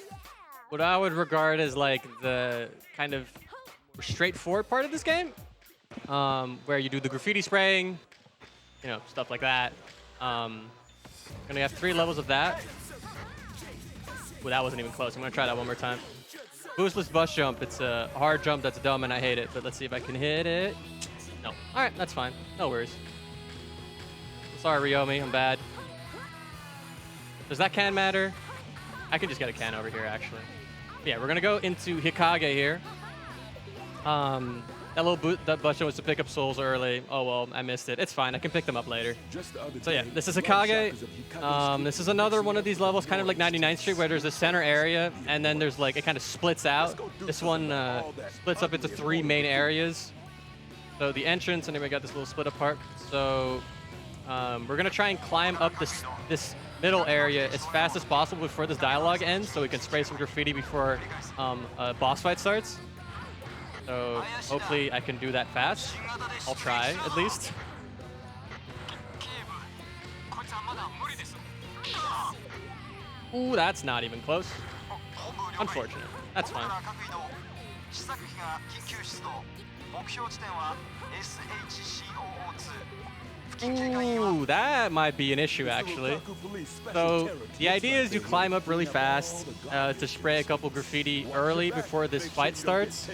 what I would regard as like the kind of straightforward part of this game. where you do the graffiti spraying, you know, stuff like that. Gonna have 3 levels of that. Well, that wasn't even close. I'm gonna try that one more time. Boostless bus jump. It's a hard jump that's dumb and I hate it, but let's see if I can hit it. No. All right, that's fine. No worries. Sorry, Ryomi, I'm bad. Does that can matter? I can just get a can over here, actually. But yeah, we're gonna go into Hikage here. That bus jump was to pick up souls early. Oh well, I missed it. It's fine. I can pick them up later. So yeah, this is Hikage. This is another one of these levels, kind of like 99th Street, where there's a center area, and then there's like, it kind of splits out. This one splits up into 3 main areas. So the entrance, and then we got this little split up part. So we're gonna try and climb up this middle area as fast as possible before this dialogue ends, so we can spray some graffiti before a boss fight starts. So hopefully I can do that fast. I'll try, at least. Ooh, that's not even close. Unfortunate. That's fine. Ooh, that might be an issue, actually. So the idea is you climb up really fast to spray a couple graffiti early before this fight starts.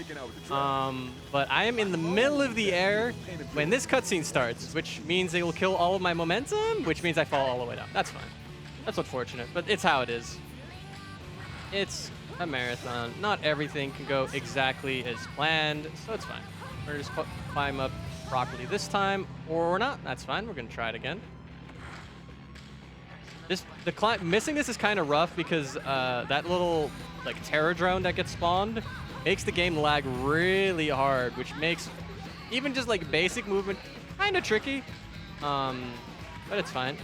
But I am in the middle of the air when this cutscene starts, which means it will kill all of my momentum, which means I fall all the way down. That's fine. That's unfortunate, but it's how it is. It's a marathon. Not everything can go exactly as planned, so it's fine. We're just climb up properly this time, or not. That's fine. We're gonna try it again. Missing this is kind of rough because that little like terror drone that gets spawned makes the game lag really hard, which makes even just like basic movement kind of tricky. But it's fine.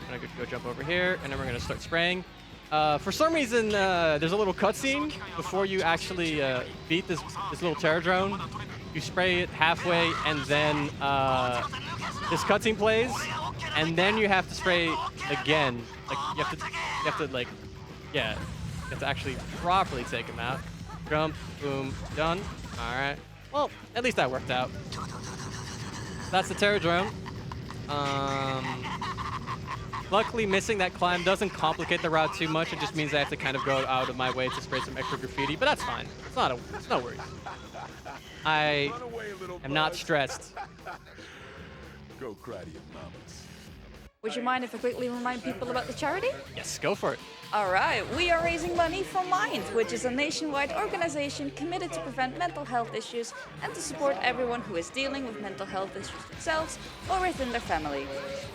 I'm gonna go jump over here, and then we're gonna start spraying. For some reason, there's a little cutscene before you actually beat this little terror drone. You spray it halfway, and then this cutscene plays, and then you have to spray again. Like you have to like, yeah, you have to actually properly take him out. Jump, boom, done. All right. Well, at least that worked out. That's the terror drone. Luckily, missing that climb doesn't complicate the route too much. It just means I have to kind of go out of my way to spray some extra graffiti, but that's fine. It's no worries. I am not stressed. Go cry to your mamas. Would you mind if I quickly remind people about the charity? Yes, go for it. Alright, we are raising money for Mind, which is a nationwide organization committed to prevent mental health issues and to support everyone who is dealing with mental health issues themselves or within their family.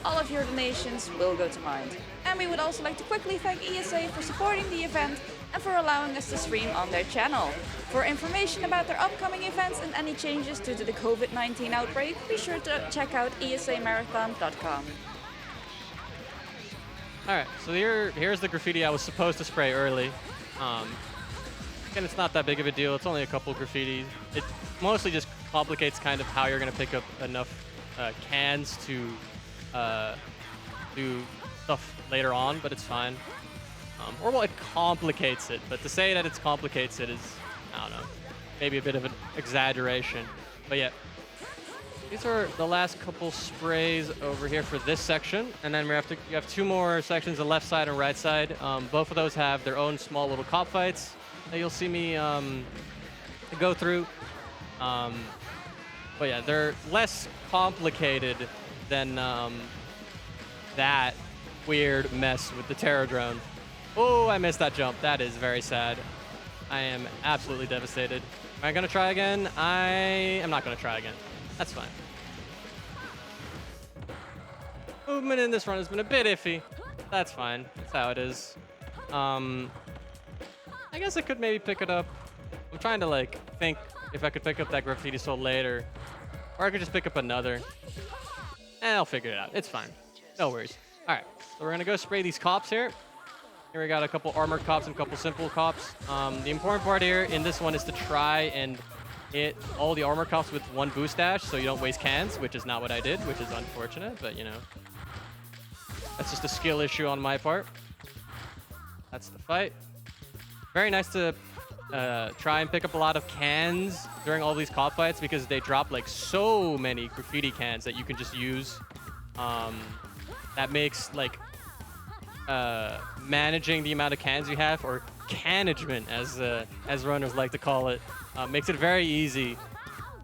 All of your donations will go to Mind. And we would also like to quickly thank ESA for supporting the event and for allowing us to stream on their channel. For information about their upcoming events and any changes due to the COVID-19 outbreak, be sure to check out esamarathon.com. Alright, so here's the graffiti I was supposed to spray early. Again, it's not that big of a deal. It's only a couple graffiti. It mostly just complicates kind of how you're going to pick up enough cans to do stuff later on, but it's fine. Or, well, it complicates it, but to say that it complicates it is, I don't know, maybe a bit of an exaggeration. But yeah, these are the last couple sprays over here for this section, and then you have 2 more sections, the left side and right side. Both of those have their own small little cop fights that you'll see me go through. But yeah, they're less complicated than that weird mess with the terror drone. Oh, I missed that jump. That is very sad. I am absolutely devastated. Am I gonna try again? I am not gonna try again. That's fine. Movement in this run has been a bit iffy. That's fine. That's how it is. I guess I could maybe pick it up. I'm trying to like think if I could pick up that graffiti soul later, or I could just pick up another. I'll figure it out. It's fine. No worries. All right. So we're gonna go spray these cops here. Here we got a couple armored cops and a couple simple cops. The important part here in this one is to try and hit all the armor cops with 1 boost dash so you don't waste cans, which is not what I did, which is unfortunate, but you know. That's just a skill issue on my part. That's the fight. Very nice to try and pick up a lot of cans during all these cop fights because they drop like so many graffiti cans that you can just use. That makes like managing the amount of cans you have, or canagement as runners like to call it, makes it very easy.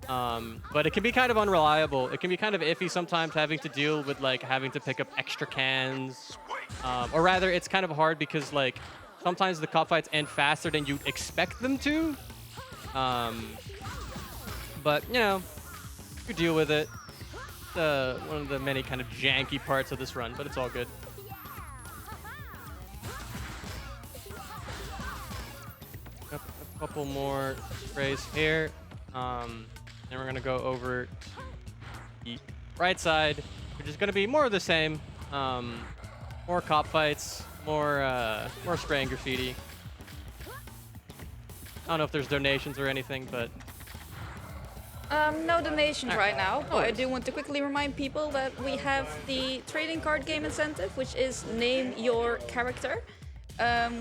But it can be kind of unreliable. It can be kind of iffy sometimes, having to deal with like having to pick up extra cans, or rather it's kind of hard because like sometimes the cop fights end faster than you'd expect them to. But you know, you deal with it. One of the many kind of janky parts of this run, but it's all good. A couple more sprays here. Then we're gonna go over to the right side, which is gonna be more of the same. More cop fights, more spraying graffiti. I don't know if there's donations or anything, but no donations right now, but I do want to quickly remind people that we have the trading card game incentive, which is name your character.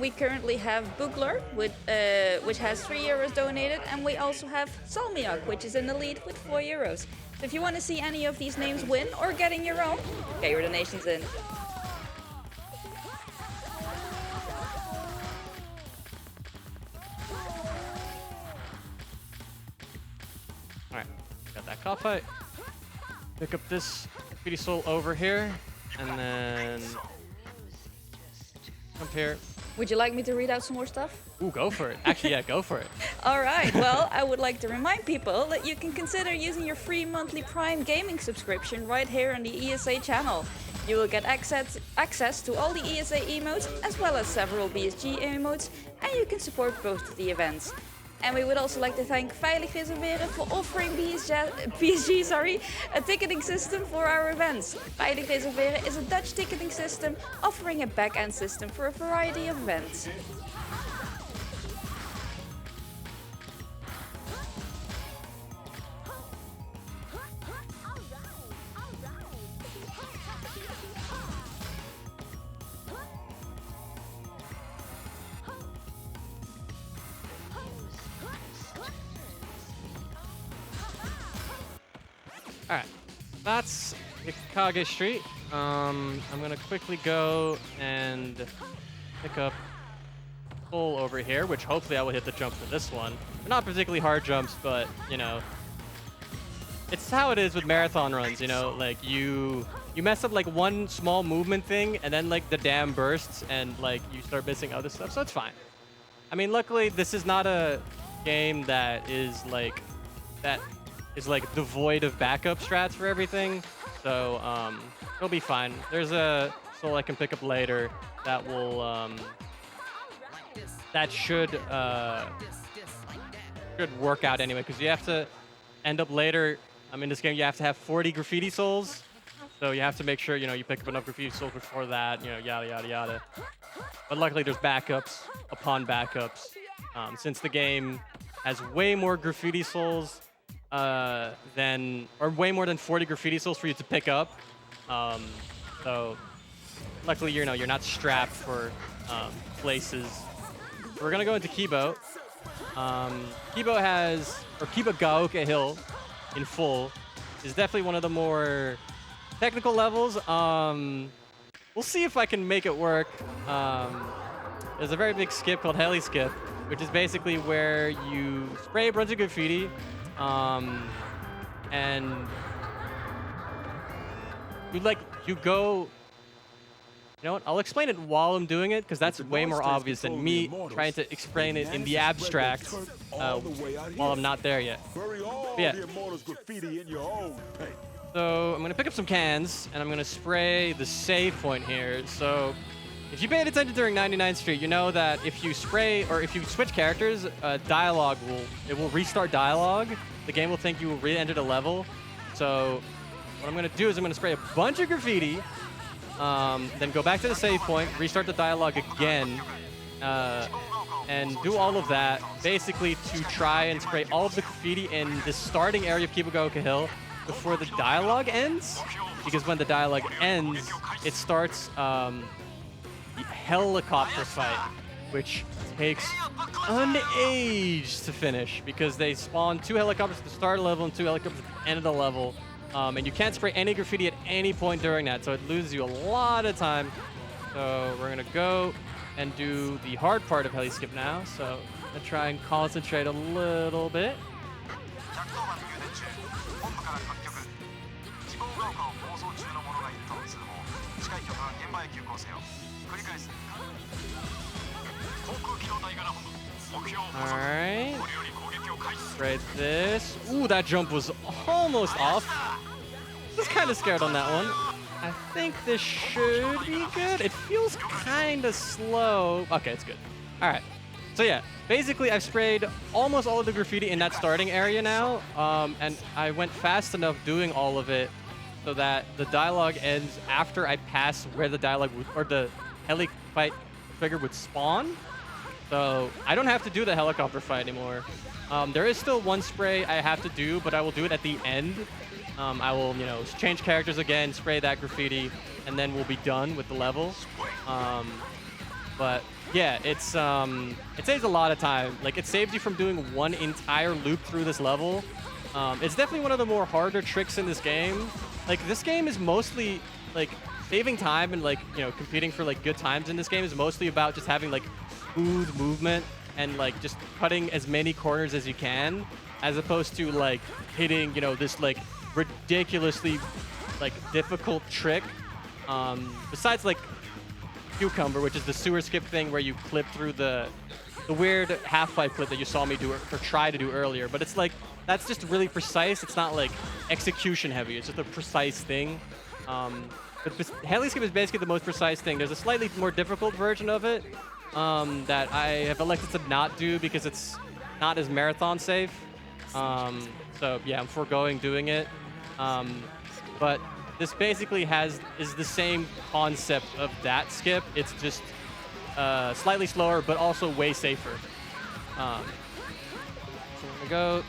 We currently have Bugler, which has 3 euros donated, and we also have Salmiak, which is in the lead with 4 euros. So if you want to see any of these names win or getting your own, get your donations in. Alright, got that cop fight. Pick up this graffiti soul over here, and then jump here. Would you like me to read out some more stuff? Ooh, go for it. Actually, yeah, go for it. All right, well, I would like to remind people that you can consider using your free monthly Prime gaming subscription right here on the ESA channel. You will get access to all the ESA emotes, as well as several BSG emotes, and you can support both of the events. And we would also like to thank Veilig Reserveren for offering BSG a ticketing system for our events. Veilig Reserveren is a Dutch ticketing system offering a back-end system for a variety of events. Alright, that's Ikage Street. I'm gonna quickly go and pick up Bull over here, which hopefully I will hit the jump for this one. They're not particularly hard jumps, but you know, it's how it is with marathon runs, you know, like you mess up like one small movement thing and then like the dam bursts and like you start missing other stuff, so it's fine. I mean, luckily this is not a game that is like devoid of backup strats for everything, so it'll be fine. There's a soul I can pick up later that will that should work out anyway, because you have to end up later. In this game you have to have 40 graffiti souls, so you have to make sure, you know, you pick up enough graffiti souls before that, you know, yada yada yada. But luckily there's backups upon backups, since the game has way more graffiti souls or way more than 40 graffiti souls for you to pick up. So luckily, you know, you're not strapped for places. We're gonna go into Kibo. Kibo Gaoka Hill in full is definitely one of the more technical levels. We'll see if I can make it work. There's a very big skip called Heli Skip, which is basically where you spray a bunch of graffiti, and you go. You know what? I'll explain it while I'm doing it, because that's way more obvious than me trying to explain it in the abstract while I'm not there yet. But yeah. So I'm going to pick up some cans, and I'm going to spray the save point here. So if you paid attention during 99th Street, you know that if you spray, or if you switch characters, dialogue will restart dialogue. The game will think you re-entered a level. So what I'm going to do is I'm going to spray a bunch of graffiti, then go back to the save point, restart the dialogue again, and do all of that, basically to try and spray all of the graffiti in the starting area of Kibogaoka Hill before the dialogue ends, because when the dialogue ends, it starts the helicopter fight. which takes an age to finish because they spawn 2 helicopters at the start of the level and 2 helicopters at the end of the level. And you can't spray any graffiti at any point during that, so it loses you a lot of time. So we're gonna go and do the hard part of heli skip now. So I'm gonna try and concentrate a little bit. Alright. Right this. Ooh, that jump was almost off. I was kind of scared on that one. I think this should be good. It feels kind of slow. Okay, it's good. Alright. So yeah, basically I've sprayed almost all of the graffiti in that starting area now. And I went fast enough doing all of it so that the dialogue ends after I pass where the dialogue would, or the heli fight trigger would spawn. So I don't have to do the helicopter fight anymore. There is still one spray I have to do, but I will do it at the end. I will, you know, change characters again, spray that graffiti, and then we'll be done with the level. But yeah, it saves a lot of time. Like, it saves you from doing one entire loop through this level. It's definitely one of the more harder tricks in this game. Like, this game is mostly like saving time and, like, you know, competing for like good times in this game is mostly about just having like smooth movement and like just cutting as many corners as you can, as opposed to like hitting, you know, this like ridiculously like difficult trick. Besides like Cucumber, which is the sewer skip thing where you clip through the weird half-pipe clip that you saw me do or try to do earlier. But it's like, that's just really precise. It's not like execution heavy. It's just a precise thing. But heli skip is basically the most precise thing. There's a slightly more difficult version of it that I have elected to not do because it's not as marathon safe. So yeah, I'm foregoing doing it. But this basically is the same concept of that skip. It's just slightly slower, but also way safer. So we're gonna go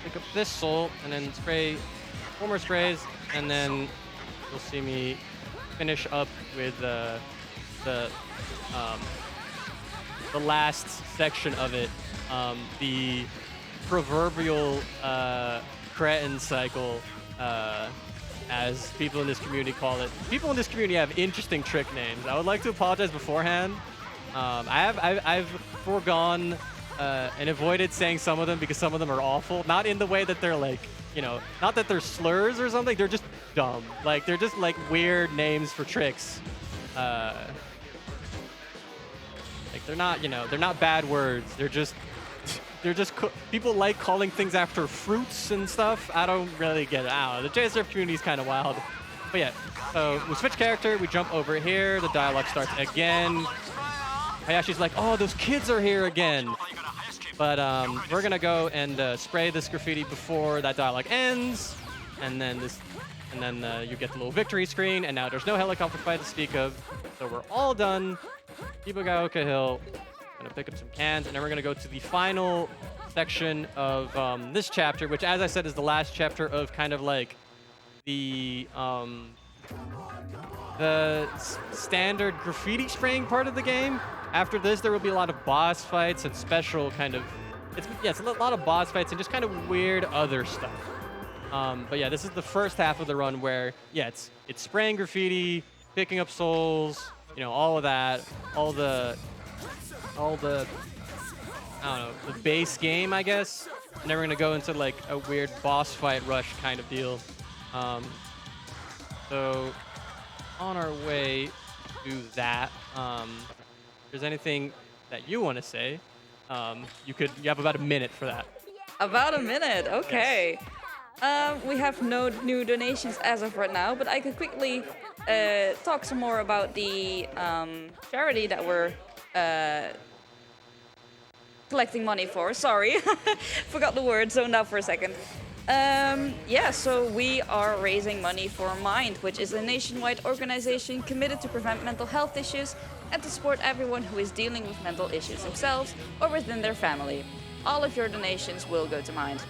pick up this soul and then spray 4 more sprays, and then you'll see me finish up with the last section of it, the proverbial cretin cycle, as people in this community call it. People in this community have interesting trick names. I would like to apologize beforehand. I've foregone and avoided saying some of them because some of them are awful. Not in the way that they're like, you know, not that they're slurs or something. They're just dumb. Like, they're just like weird names for tricks. Like, they're not, you know, they're not bad words. They're just people like calling things after fruits and stuff. I don't really get it. I don't know. The JSRF community is kind of wild. But yeah, so we switch character, we jump over here, the dialogue starts again. Hayashi's like, oh, those kids are here again. But we're gonna go and spray this graffiti before that dialogue ends, and then you get the little victory screen, and now there's no helicopter fight to speak of. So we're all done. Ibugaoka Hill. Gonna pick up some cans, and then we're gonna go to the final section of this chapter, which, as I said, is the last chapter of kind of like the standard graffiti spraying part of the game. After this, there will be a lot of boss fights and special kind of, it's a lot of boss fights and just kind of weird other stuff. But yeah, this is the first half of the run where, yeah, it's spraying graffiti, picking up souls, you know, all of that, all the I don't know, the base game, I guess. And then we're gonna go into like a weird boss fight rush kind of deal. So on our way to that, if there's anything that you want to say, you have about a minute for that. About a minute, okay. Yes. We have no new donations as of right now, but I could quickly talk some more about the charity that we're collecting money for. Sorry, forgot the word, zoned out for a second. Yeah, so we are raising money for Mind, which is a nationwide organization committed to prevent mental health issues and to support everyone who is dealing with mental issues themselves or within their family. All of your donations will go to Mind.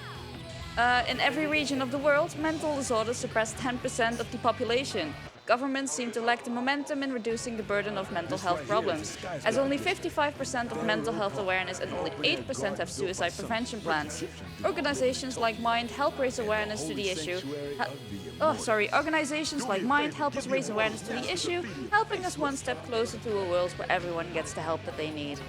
In every region of the world, mental disorders suppress 10% of the population. Governments seem to lack the momentum in reducing the burden of mental health problems, as only 55% of mental health awareness and only 8% have suicide prevention plans. Organizations like Mind help raise awareness to the issue. Organizations like Mind help us raise awareness to the issue, helping us one step closer to a world where everyone gets the help that they need.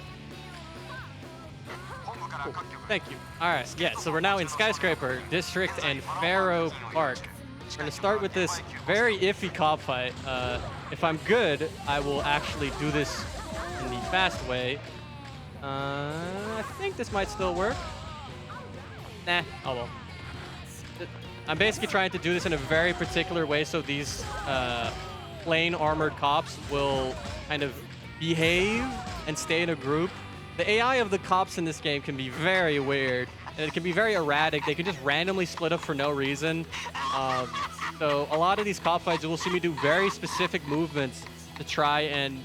Cool. Thank you. All right, yeah, so we're now in Skyscraper District and Faro Park. We're going to start with this very iffy cop fight. If I'm good, I will actually do this in the fast way. I think this might still work. Nah, oh well. I'm basically trying to do this in a very particular way so these plain armored cops will kind of behave and stay in a group. The AI of the cops in this game can be very weird, and it can be very erratic. They can just randomly split up for no reason. So a lot of these cop fights, you will see me do very specific movements to try and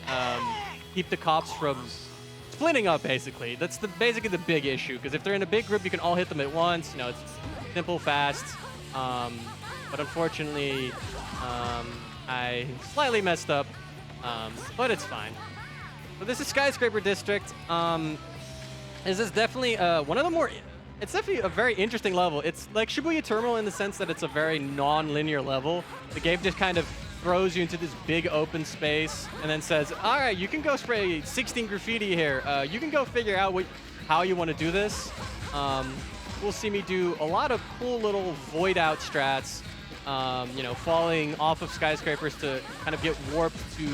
keep the cops from splitting up, basically. That's basically the big issue, because if they're in a big group, you can all hit them at once. You know, it's simple, fast. But unfortunately, I slightly messed up, but it's fine. So this is Skyscraper District. This is definitely one of the more... It's definitely a very interesting level. It's like Shibuya Terminal in the sense that it's a very non-linear level. The game just kind of throws you into this big open space and then says, all right, you can go spray 16 graffiti here. You can go figure out how you want to do this. We'll see me do a lot of cool little void out strats, you know, falling off of skyscrapers to kind of get warped to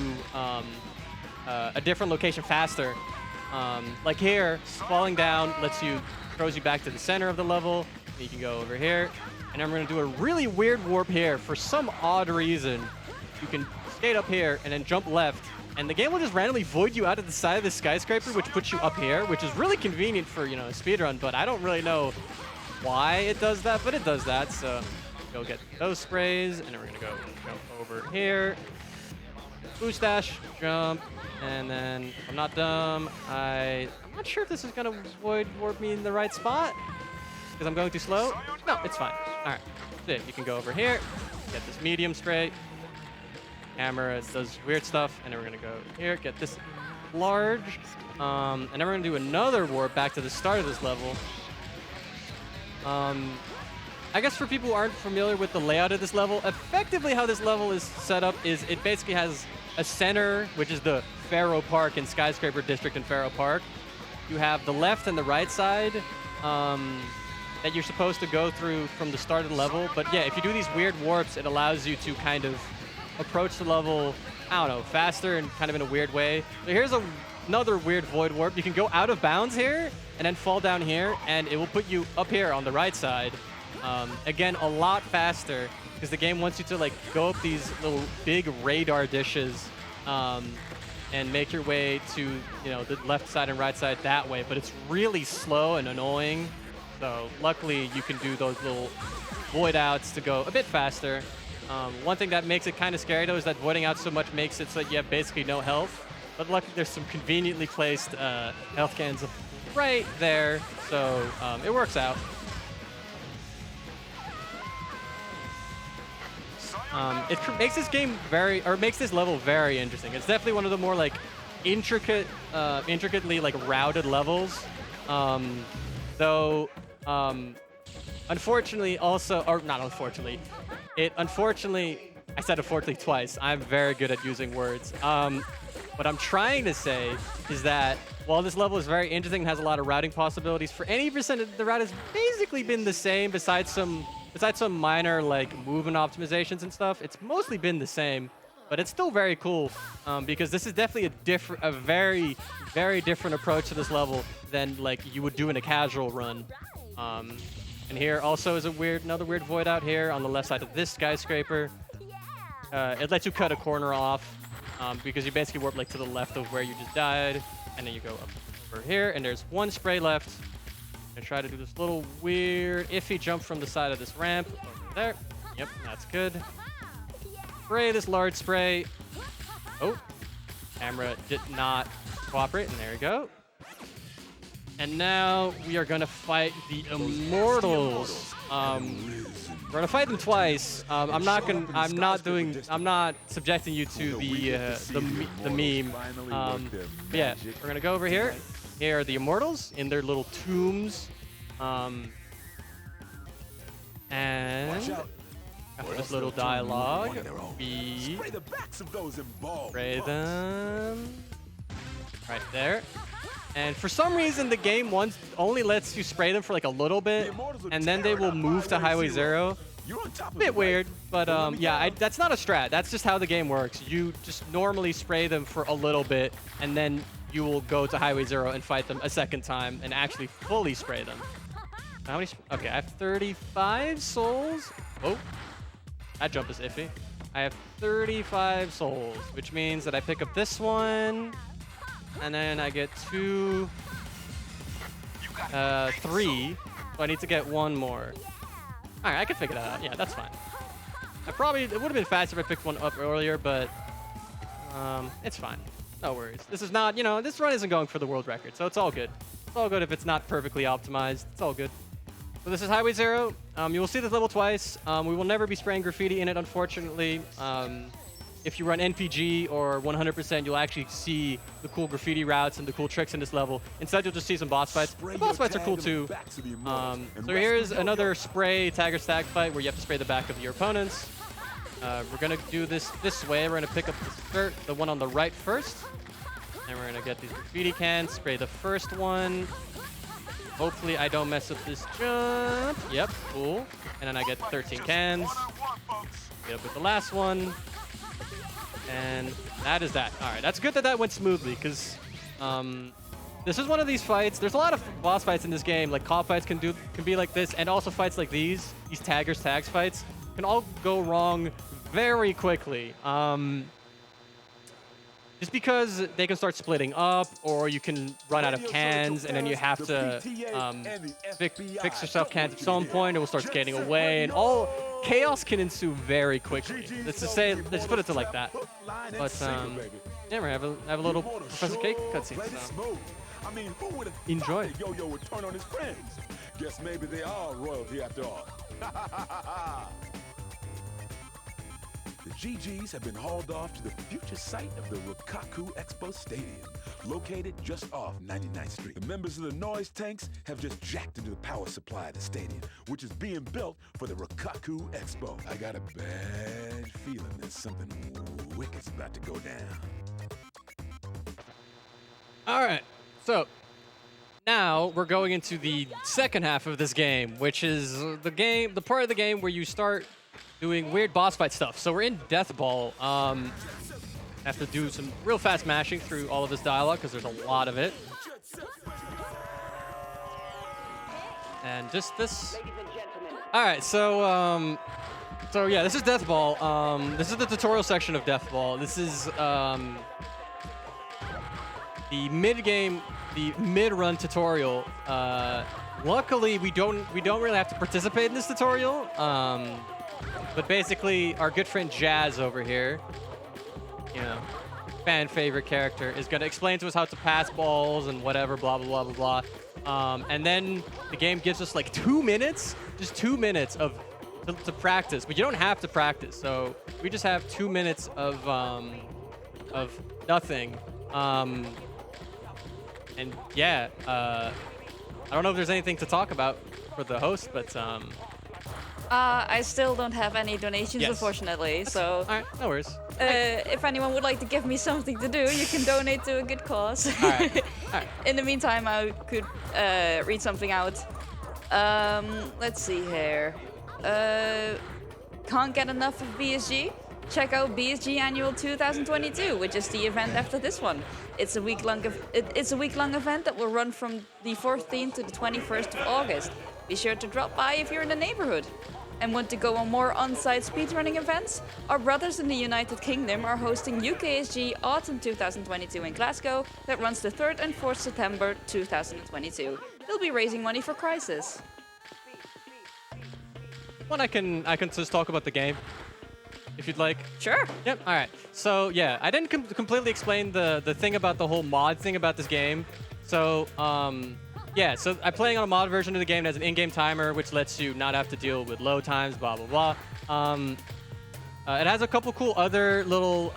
a different location faster. Like here, falling down throws you back to the center of the level. You can go over here, and I'm going to do a really weird warp here. For some odd reason, you can skate up here and then jump left, and the game will just randomly void you out of the side of the skyscraper, which puts you up here, which is really convenient for, you know, a speedrun, but I don't really know why it does that, but it does that. So go get those sprays, and then we're going to go jump over here. Boost dash, jump, and then if I'm not dumb, I'm not sure if this is going to void warp me in the right spot because I'm going too slow. No, it's fine. All right, so you can go over here, get this medium spray. Camera does weird stuff, and then we're going to go here, get this large, and then we're going to do another warp back to the start of this level. I guess for people who aren't familiar with the layout of this level, effectively how this level is set up is it basically has a center, which is the Faro Park and Skyscraper District in Faro Park. You have the left and the right side that you're supposed to go through from the start of the level. But yeah, if you do these weird warps, it allows you to kind of approach the level, I don't know, faster and kind of in a weird way. So here's another weird void warp. You can go out of bounds here and then fall down here, and it will put you up here on the right side. Again, a lot faster because the game wants you to like go up these little big radar dishes and make your way to, you know, the left side and right side that way. But it's really slow and annoying. So luckily you can do those little void outs to go a bit faster. One thing that makes it kind of scary though is that voiding out so much makes it so that you have basically no health. But luckily there's some conveniently placed health cans right there, so it works out. It makes this game makes this level very interesting. It's definitely one of the more like intricately like routed levels. Though, unfortunately also, or not unfortunately, I said unfortunately twice. I'm very good at using words. What I'm trying to say is that while this level is very interesting and has a lot of routing possibilities, for any percent the route has basically been the same besides some minor like movement optimizations and stuff. It's mostly been the same, but it's still very cool because this is definitely a very, very different approach to this level than like you would do in a casual run. And here also is another weird void out here on the left side of this skyscraper. It lets you cut a corner off because you basically warp like to the left of where you just died, and then you go up over here, and there's one spray left. I'm gonna try to do this little weird iffy jump from the side of this ramp over there. Yep, that's good. Spray this large spray. Oh, camera did not cooperate, and there we go. And now we are gonna fight the Immortals. We're gonna fight them twice. I'm not subjecting you to the meme. But yeah, we're gonna go over here. Here are the Immortals in their little tombs. And after this little dialogue, we spray them right there. And for some reason, the game only lets you spray them for like a little bit, and then they will move to Highway 0. A bit weird, but yeah, that's not a strat. That's just how the game works. You just normally spray them for a little bit, and then you will go to Highway 0 and fight them a second time and actually fully spray them. How many? Okay, I have 35 souls. Oh, that jump is iffy. I have 35 souls, which means that I pick up this one. And then I get 3. So I need to get 1 more. All right, I can figure that out. Yeah, that's fine. It would have been faster if I picked one up earlier, but it's fine. No worries. This is not, this run isn't going for the world record, so it's all good. It's all good if it's not perfectly optimized. It's all good. So this is Highway 0. You will see this level twice. We will never be spraying graffiti in it, unfortunately. If you run NPG or 100%, you'll actually see the cool graffiti routes and the cool tricks in this level. Instead, you'll just see some boss fights. The boss fights are cool too. So here's another spray tag or stack fight where you have to spray the back of your opponents. We're gonna do this way. We're gonna pick up the one on the right first. And we're gonna get these graffiti cans, spray the first one. Hopefully I don't mess up this jump. Yep, cool. And then I get 13 cans. Get up with the last one. And that is that. All right, that's good that went smoothly, because this is one of these fights. There's a lot of boss fights in this game. Like cop fights can be like this, and also fights like these tags fights can all go wrong very quickly. Just because they can start splitting up, or you can run out of cans, and then you have to fix yourself cans at some point, it will start skating away, and all chaos can ensue very quickly. Let's put it to like that. But yeah, we have a little Professor Cake cutscene. So enjoy. Yo-Yo would turn on his friends. Guess maybe they are royalty after all. The GGs have been hauled off to the future site of the Rokkaku Expo Stadium, located just off 99th Street. The members of the noise tanks have just jacked into the power supply of the stadium, which is being built for the Rokkaku Expo. I got a bad feeling that something wicked's about to go down. All right, so now we're going into the second half of this game, which is the part of the game where you start doing weird boss fight stuff. So we're in Death Ball. Have to do some real fast mashing through all of this dialogue because there's a lot of it. And just this. All right, so yeah, this is Death Ball. This is the tutorial section of Death Ball. This is the mid-run tutorial. Luckily, we don't really have to participate in this tutorial. But basically, our good friend Jazz over here, fan favorite character, is gonna explain to us how to pass balls and whatever, blah blah blah blah blah. And then the game gives us like 2 minutes, just 2 minutes to practice. But you don't have to practice, so we just have 2 minutes of nothing. And yeah, I don't know if there's anything to talk about for the host, but I still don't have any donations, unfortunately. So, all right, no worries. If anyone would like to give me something to do, you can donate to a good cause. All right. All right. In the meantime, I could read something out. Let's see here. Can't get enough of BSG? Check out BSG Annual 2022, which is the event after this one. It's a week-long event that will run from the 14th to the 21st of August. Be sure to drop by if you're in the neighborhood. And want to go on more on-site speedrunning events? Our brothers in the United Kingdom are hosting UKSG Autumn 2022 in Glasgow that runs the 3rd and 4th September 2022. They'll be raising money for Crisis. Well, I can just talk about the game, if you'd like. Sure. Yep. All right. So yeah, I didn't completely explain the thing about the whole mod thing about this game. So yeah, so I'm playing on a mod version of the game that has an in-game timer, which lets you not have to deal with load times, blah, blah, blah. It has a couple cool other little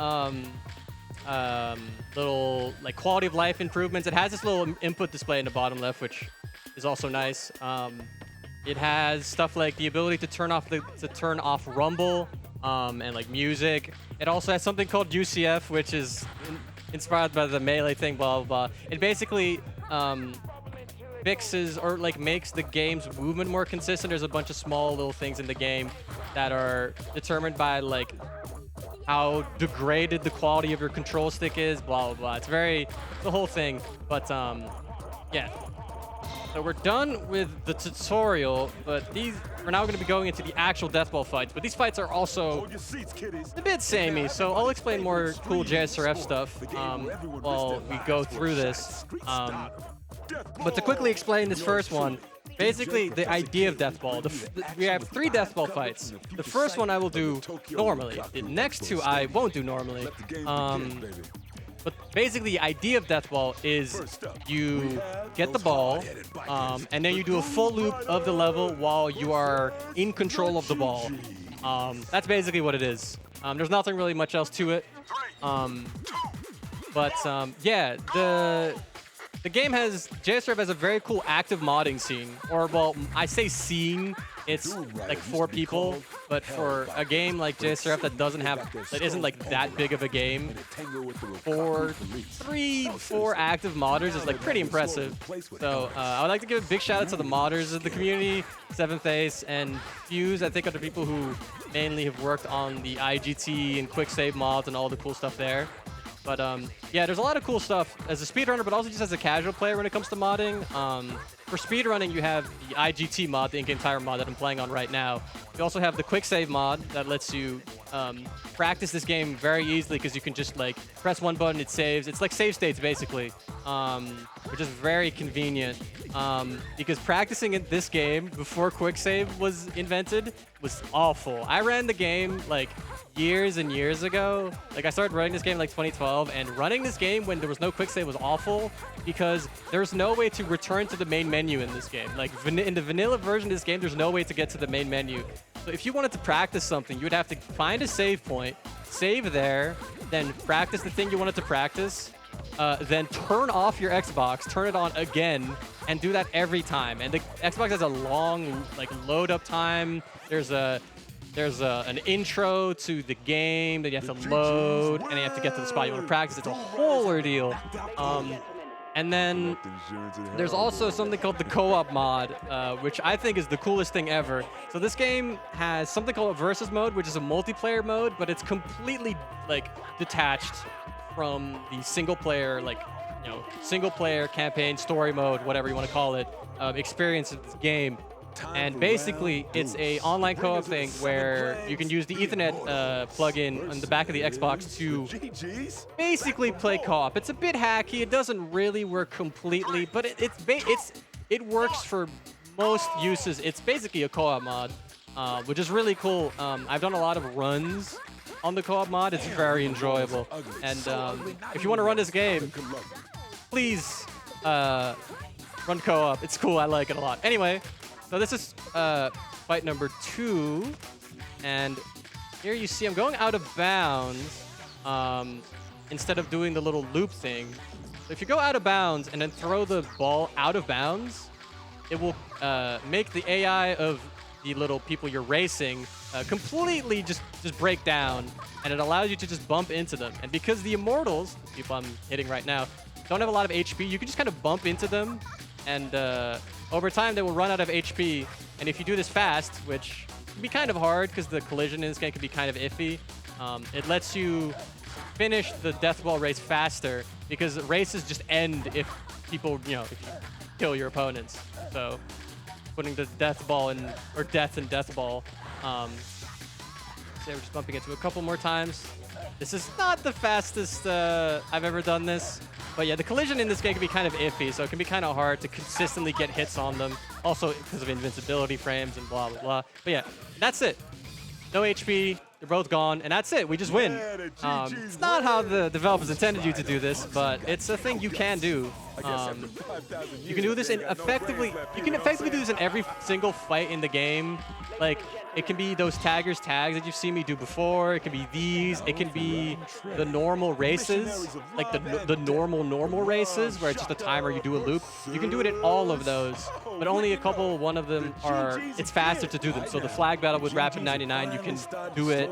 like quality of life improvements. It has this little input display in the bottom left, which is also nice. It has stuff like the ability to turn off rumble and like music. It also has something called UCF, which is inspired by the melee thing, blah, blah, blah. It basically fixes or like makes the game's movement more consistent. There's a bunch of small little things in the game that are determined by like how degraded the quality of your control stick is, blah, blah, blah. It's the whole thing. But yeah. So we're done with the tutorial, but we're now going to be going into the actual deathball fights. But these fights are also a bit samey, so I'll explain more cool JSRF stuff while we go through this. But to quickly explain this first one, basically the idea of deathball. We have 3 deathball fights. The first one I will do normally. The next 2 I won't do normally. But basically, the idea of deathball is you get the ball, and then you do a full loop of the level while you are in control of the ball. That's basically what it is. There's nothing really much else to it. Yeah, the game JSRF has a very cool active modding scene. Or, well, I say scene, it's like 4 people, but for a game like JSRF that isn't like that big of a game, for 3-4 active modders is like pretty impressive. So I would like to give a big shout out to the modders of the community, 7th Ace and Fuse, I think are the people who mainly have worked on the IGT and quick save mods and all the cool stuff there. But yeah, there's a lot of cool stuff as a speedrunner, but also just as a casual player when it comes to modding. For speedrunning, you have the IGT mod, the in-game timer mod that I'm playing on right now. You also have the quick save mod that lets you practice this game very easily because you can just like press one button, it saves. It's like save states basically, which is very convenient. Because practicing in this game before quick save was invented was awful. I ran the game like years and years ago. Like I started running this game in like 2012, and running this game when there was no quick save was awful because there's no way to return to the main menu in this game. Like in the vanilla version of this game, there's no way to get to the main menu. So if you wanted to practice something, you would have to find a save point, save there, then practice the thing you wanted to practice, then turn off your Xbox, turn it on again, and do that every time. And the Xbox has a long like load up time. There's an intro to the game that you have to load, and you have to get to the spot you want to practice. It's a whole ordeal. And then there's also something called the co-op mod, which I think is the coolest thing ever. So this game has something called a versus mode, which is a multiplayer mode, but it's completely like detached from the single player, like, you know, single player campaign, story mode, whatever you want to call it, experience of this game. And basically, it's a online co-op thing where you can use the Ethernet plug-in on the back of the Xbox to basically play co-op. It's a bit hacky. It doesn't really work completely, but it works for most uses. It's basically a co-op mod, which is really cool. I've done a lot of runs on the co-op mod. It's very enjoyable. And if you want to run this game, please run co-op. It's cool. I like it a lot. Anyway. So this is fight number 2, and here you see I'm going out of bounds instead of doing the little loop thing. So if you go out of bounds and then throw the ball out of bounds, it will make the AI of the little people you're racing completely just break down, and it allows you to just bump into them. And because the immortals, the people I'm hitting right now, don't have a lot of HP, you can just kind of bump into them, and over time, they will run out of HP, and if you do this fast, which can be kind of hard because the collision in this game can be kind of iffy, it lets you finish the death ball race faster because races just end if people, you know, if you kill your opponents. So putting the death ball in, or death in death ball. So we're just bumping into a couple more times. This is not the fastest I've ever done this. But yeah, the collision in this game can be kind of iffy, so it can be kind of hard to consistently get hits on them. Also because of invincibility frames and blah, blah, blah. But yeah, that's it. No HP, they're both gone, and that's it. We just win. It's not how the developers intended you to do this, but it's a thing you can do. You can do this in effectively. You can effectively do this in every single fight in the game. Like, it can be those taggers tags that you've seen me do before. It can be these. It can be the normal races, like the normal races where it's just a timer, you do a loop. You can do it in all of those, but only one of them are, it's faster to do them. So the flag battle with Rapid 99, you can do it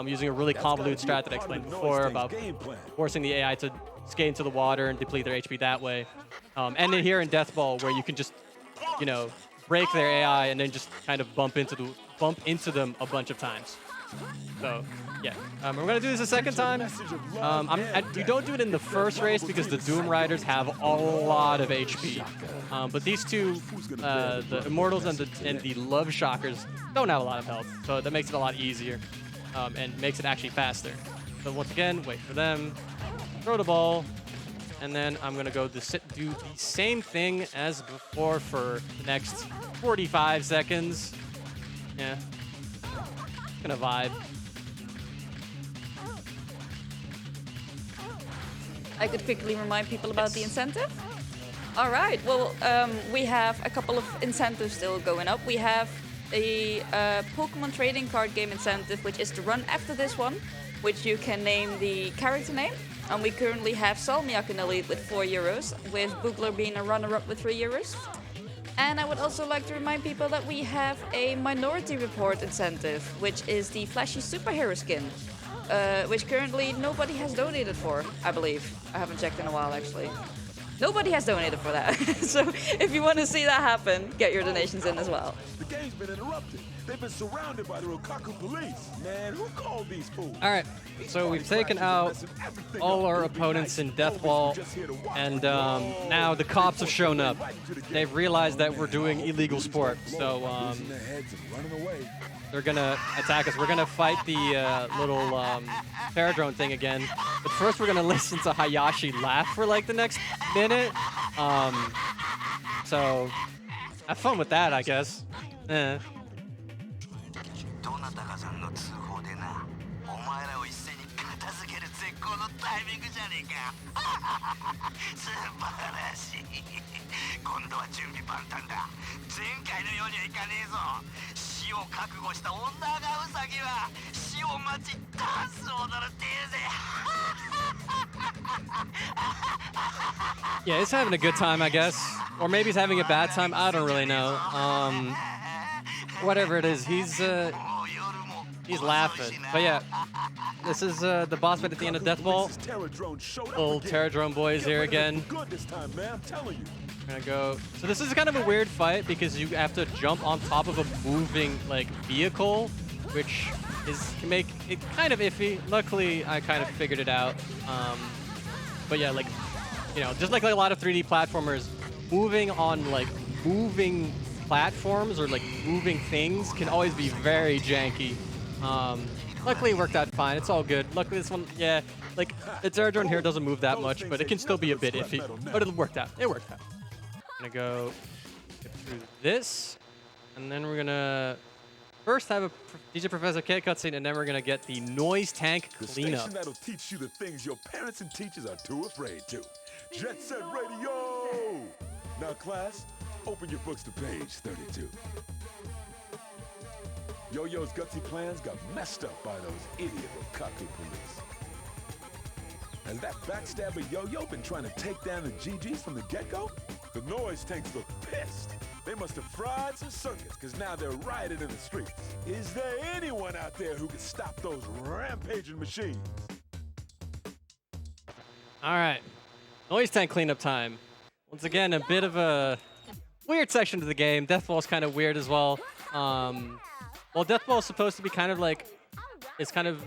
using a really convoluted strat that I explained before about forcing the AI to skate into the water and deplete their HP that way. And then here in Deathball, where you can just, you know, break their AI and then just kind of bump into them a bunch of times. So, yeah. We're going to do this a second time. You don't do it in the first race because the Doom Riders have a lot of HP. But these two, the Immortals and the Love Shockers, don't have a lot of health. So that makes it a lot easier and makes it actually faster. So once again, wait for them, throw the ball, and then I'm going to go do the same thing as before for the next 45 seconds. Yeah. Gonna vibe. I could quickly remind people about the incentive. All right, well, we have a couple of incentives still going up. We have a Pokemon trading card game incentive, which is to run after this one, which you can name the character name. And we currently have Salmiak in the lead with €4, with Boogler being a runner-up with €3. And I would also like to remind people that we have a Minority Report incentive, which is the flashy superhero skin, which currently nobody has donated for, I believe. I haven't checked in a while, actually. Nobody has donated for that. So if you want to see that happen, get your donations in as well. The game's been interrupted. They've been surrounded by the Rokaku police. Man, who called these fools? All right, so we've taken out all our opponents in Deathball, and now the cops have shown up. They've realized that we're doing illegal sport, so they're gonna attack us. We're gonna fight the little Paradrone thing again, but first we're gonna listen to Hayashi laugh for like the next minute. So have fun with that, I guess. Eh. どなたかさんの通報でな、お前らを一斉に片付ける絶好のタイミングじゃねえか。素晴らしい。今度は準備万端だ。前回のようにはいかねえぞ。死を覚悟した女がウサギは死を待ちダンスを踊るっていうぜ。Yeah, he's having a good time, I guess. Or maybe he's having a bad time. I don't really know. Whatever it is, he's laughing. But yeah, this is the boss fight at the end of Deathball. Little Terradrone boys here again. We're gonna go. So this is kind of a weird fight because you have to jump on top of a moving like vehicle, which can make it kind of iffy. Luckily, I kind of figured it out. But yeah, like, you know, just like a lot of 3D platformers, moving on like moving platforms or like moving things can always be very janky. Luckily it worked out fine. It's all good. Luckily this one, yeah, like the Terradrone here doesn't move that much, but it can still be a bit iffy. But it worked out. It worked out. I'm gonna go get through this, and then we're gonna first have a DJ Professor K cutscene, and then we're gonna get the noise tank cleanup. The station that'll teach you the things your parents and teachers are too afraid to. Jet Set Radio! Now class, open your books to page 32. Yo-Yo's gutsy plans got messed up by those idiot Rokaku police. Has that backstabber Yo-Yo been trying to take down the GGs from the get-go? The noise tanks look pissed. They must have fried some circuits, because now they're rioting in the streets. Is there anyone out there who can stop those rampaging machines? All right, noise tank cleanup time. Once again, a bit of a weird section of the game. Deathball's kind of weird as well. Well, Deathball is supposed to be kind of like, it's kind of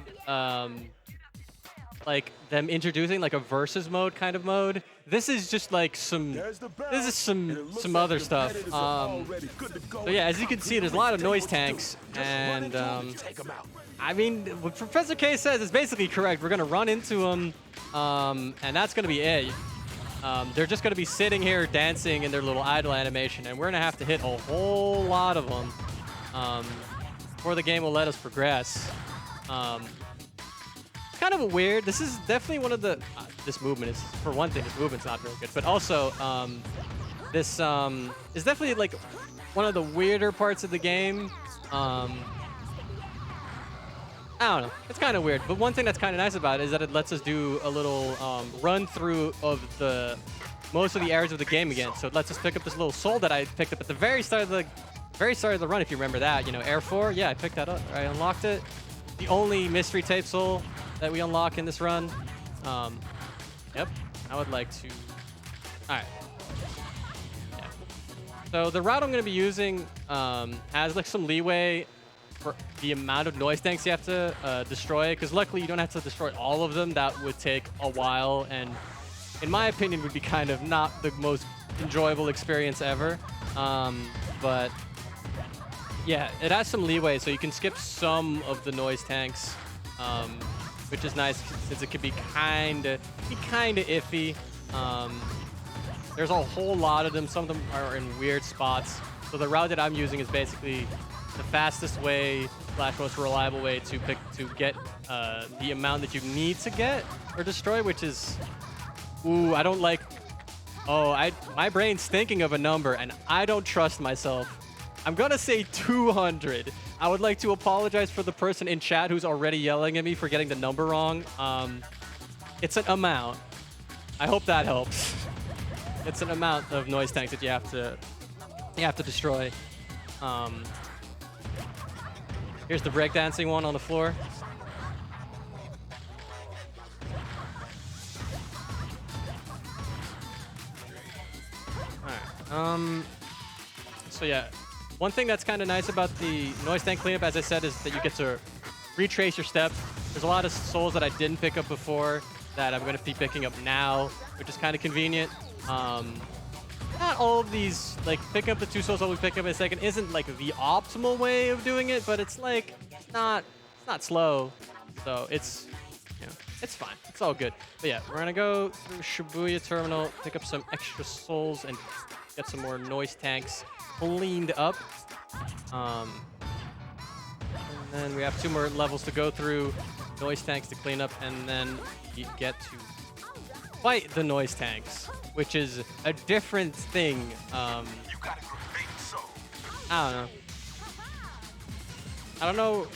like them introducing like a versus mode kind of mode. This is just like some other stuff. So yeah, as you can see, there's a lot of noise tanks, and I mean, what Professor K says is basically correct. We're gonna run into them, and that's gonna be it. They're just gonna be sitting here dancing in their little idle animation, and we're gonna have to hit a whole lot of them before the game will let us progress. Kind of a weird. This is definitely one of the this movement is, for one thing, this movement's not very good, but also this is definitely like one of the weirder parts of the game. I don't know. It's kind of weird, but one thing that's kind of nice about it is that it lets us do a little run through of most of the areas of the game again. So it lets us pick up this little soul that I picked up at the very start of the run. If you remember that, you know, Air 4. Yeah, I picked that up. I unlocked it. The only mystery tape soul that we unlock in this run. Yep. I would like to. All right. Yeah. So the route I'm going to be using has like some leeway for the amount of noise tanks you have to destroy, because luckily you don't have to destroy all of them. That would take a while, and in my opinion would be kind of not the most enjoyable experience ever. But yeah, it has some leeway, so you can skip some of the noise tanks, which is nice since it could be kind of iffy. There's a whole lot of them. Some of them are in weird spots. So the route that I'm using is basically the fastest way / most reliable way to get the amount that you need to get or destroy, which is, ooh, I don't like. Oh, my brain's thinking of a number, and I don't trust myself. I'm gonna say 200. I would like to apologize for the person in chat who's already yelling at me for getting the number wrong. It's an amount. I hope that helps. It's an amount of noise tanks that you have to destroy. Here's the breakdancing one on the floor. All right. So yeah, one thing that's kind of nice about the noise tank cleanup, as I said, is that you get to retrace your steps. There's a lot of souls that I didn't pick up before that I'm going to be picking up now, which is kind of convenient. Not all of these, like picking up the 2 souls I'll be picking up in a second isn't like the optimal way of doing it, but it's like it's not slow, so it's, you know, it's fine. It's all good. But yeah, we're gonna go through Shibuya Terminal, pick up some extra souls, and get some more noise tanks cleaned up. And then we have 2 more levels to go through, noise tanks to clean up, and then you get to fight the noise tanks, which is a different thing. I don't know. I don't know.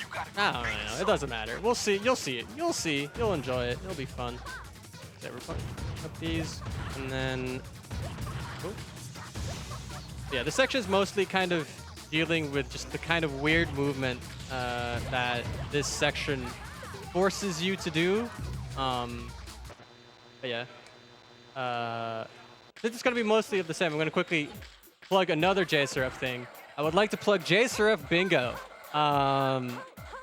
It doesn't matter. We'll see. You'll see it. You'll see. You'll enjoy it. It'll be fun. Okay, we're putting up these, and then. Oh. Yeah, this section is mostly kind of dealing with just the kind of weird movement that this section forces you to do. But yeah. This is going to be mostly of the same. I'm going to quickly plug another JSRF thing. I would like to plug JSRF Bingo.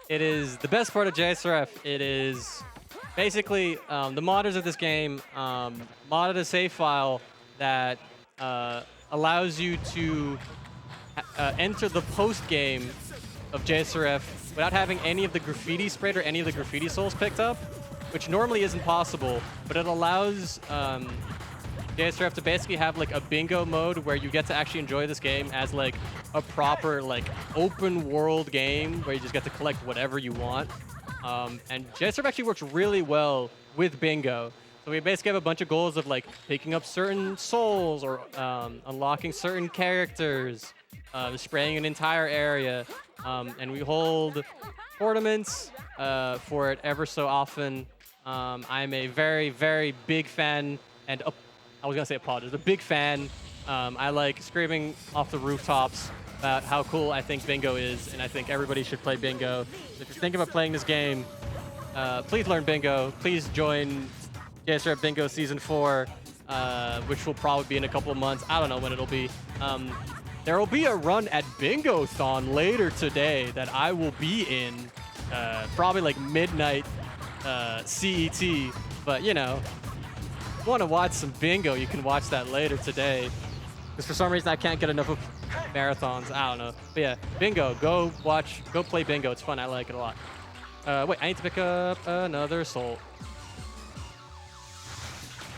It is the best part of JSRF. It is basically the modders of this game modded a save file that allows you to enter the post game of JSRF without having any of the graffiti sprayed or any of the graffiti souls picked up, which normally isn't possible, but it allows JSRF to basically have like a bingo mode where you get to actually enjoy this game as like a proper like open world game where you just get to collect whatever you want. And JSRF actually works really well with bingo. So we basically have a bunch of goals of like picking up certain souls or unlocking certain characters, spraying an entire area, and we hold tournaments for it ever so often. I'm a very, very big fan, and I was gonna say apologize, a big fan. I like screaming off the rooftops about how cool I think bingo is, and I think everybody should play bingo. If you're thinking about playing this game, please learn bingo. Please join JSRF Bingo Season 4, which will probably be in a couple of months. I don't know when it'll be. There will be a run at Bingo-thon later today that I will be in, probably like midnight CET, but you know, if you want to watch some bingo, you can watch that later today. Because for some reason I can't get enough of marathons. I don't know. But yeah, bingo. Go play bingo. It's fun. I like it a lot. Wait, I need to pick up another soul.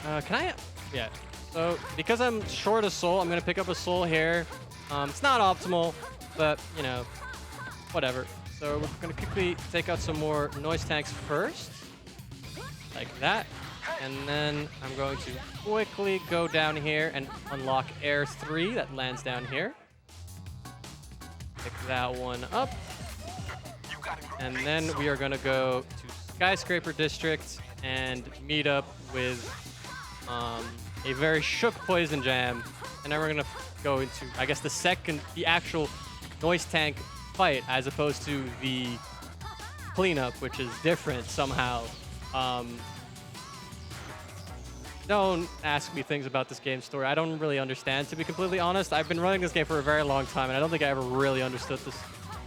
Can I? Yeah. So because I'm short a soul, I'm gonna pick up a soul here. It's not optimal, but you know, whatever. So we're gonna quickly take out some more noise tanks first, like that. And then I'm going to quickly go down here and unlock Air 3 that lands down here. Pick that one up. And then we are going to go to Skyscraper District and meet up with a very shook Poison Jam. And then we're going to go into, I guess, the actual noise tank fight as opposed to the cleanup, which is different somehow. Don't ask me things about this game's story. I don't really understand, to be completely honest. I've been running this game for a very long time, and I don't think I ever really understood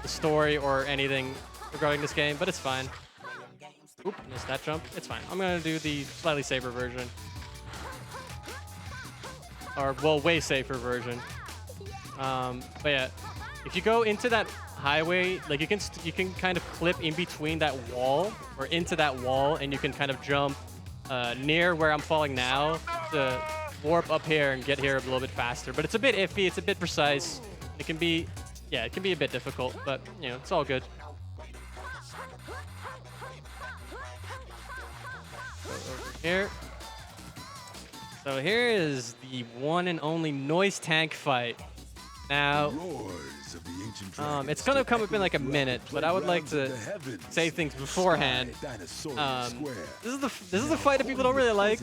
the story or anything regarding this game, but it's fine. Oop, missed that jump. It's fine. I'm going to do the slightly safer version. Or, well, way safer version. But yeah, if you go into that highway, like you can kind of clip in between that wall or into that wall, and you can kind of jump near where I'm falling now to warp up here and get here a little bit faster. But it's a bit iffy, it's a bit precise. It can be, yeah, it can be a bit difficult, but you know, it's all good. Go over here. So here is the one and only noise tank fight. Now, it's going to come up in like a minute, but I would like to say things beforehand. This is the fight that people don't really like.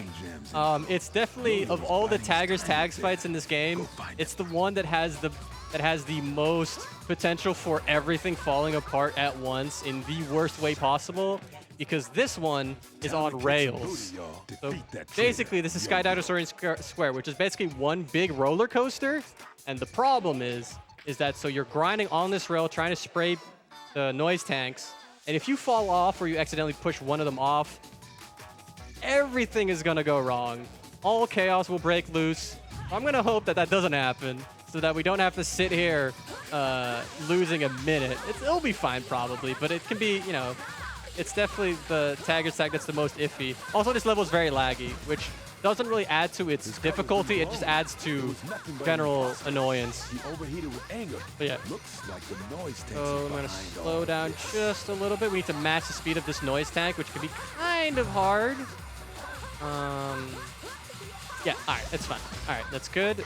It's definitely, of all the tags fights in this game, it's the one that has the most potential for everything falling apart at once in the worst way possible. Because this one is on rails. So basically, this is Sky Dinosaur Square, which is basically one big roller coaster. And the problem is that so you're grinding on this rail, trying to spray the noise tanks. And if you fall off or you accidentally push one of them off, everything is going to go wrong. All chaos will break loose. I'm going to hope that that doesn't happen so that we don't have to sit here losing a minute. It'll be fine probably, but it can be, you know, it's definitely the tagger's tag that's the most iffy. Also, this level is very laggy, which doesn't really add to its difficulty. It just adds to general annoyance. But yeah. So I'm going to slow down just a little bit. We need to match the speed of this noise tank, which can be kind of hard. Yeah, all right, it's fine. All right, that's good.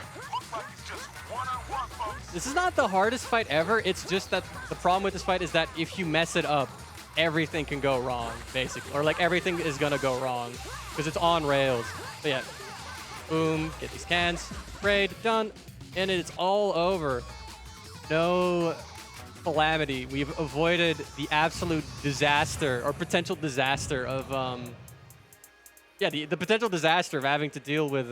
This is not the hardest fight ever. It's just that the problem with this fight is that if you mess it up, everything can go wrong, basically. Or like everything is gonna go wrong because it's on rails. But yeah, boom, get these cans, sprayed, done, and it's all over. No calamity. We've avoided the absolute disaster or potential disaster of, yeah, the potential disaster of having to deal with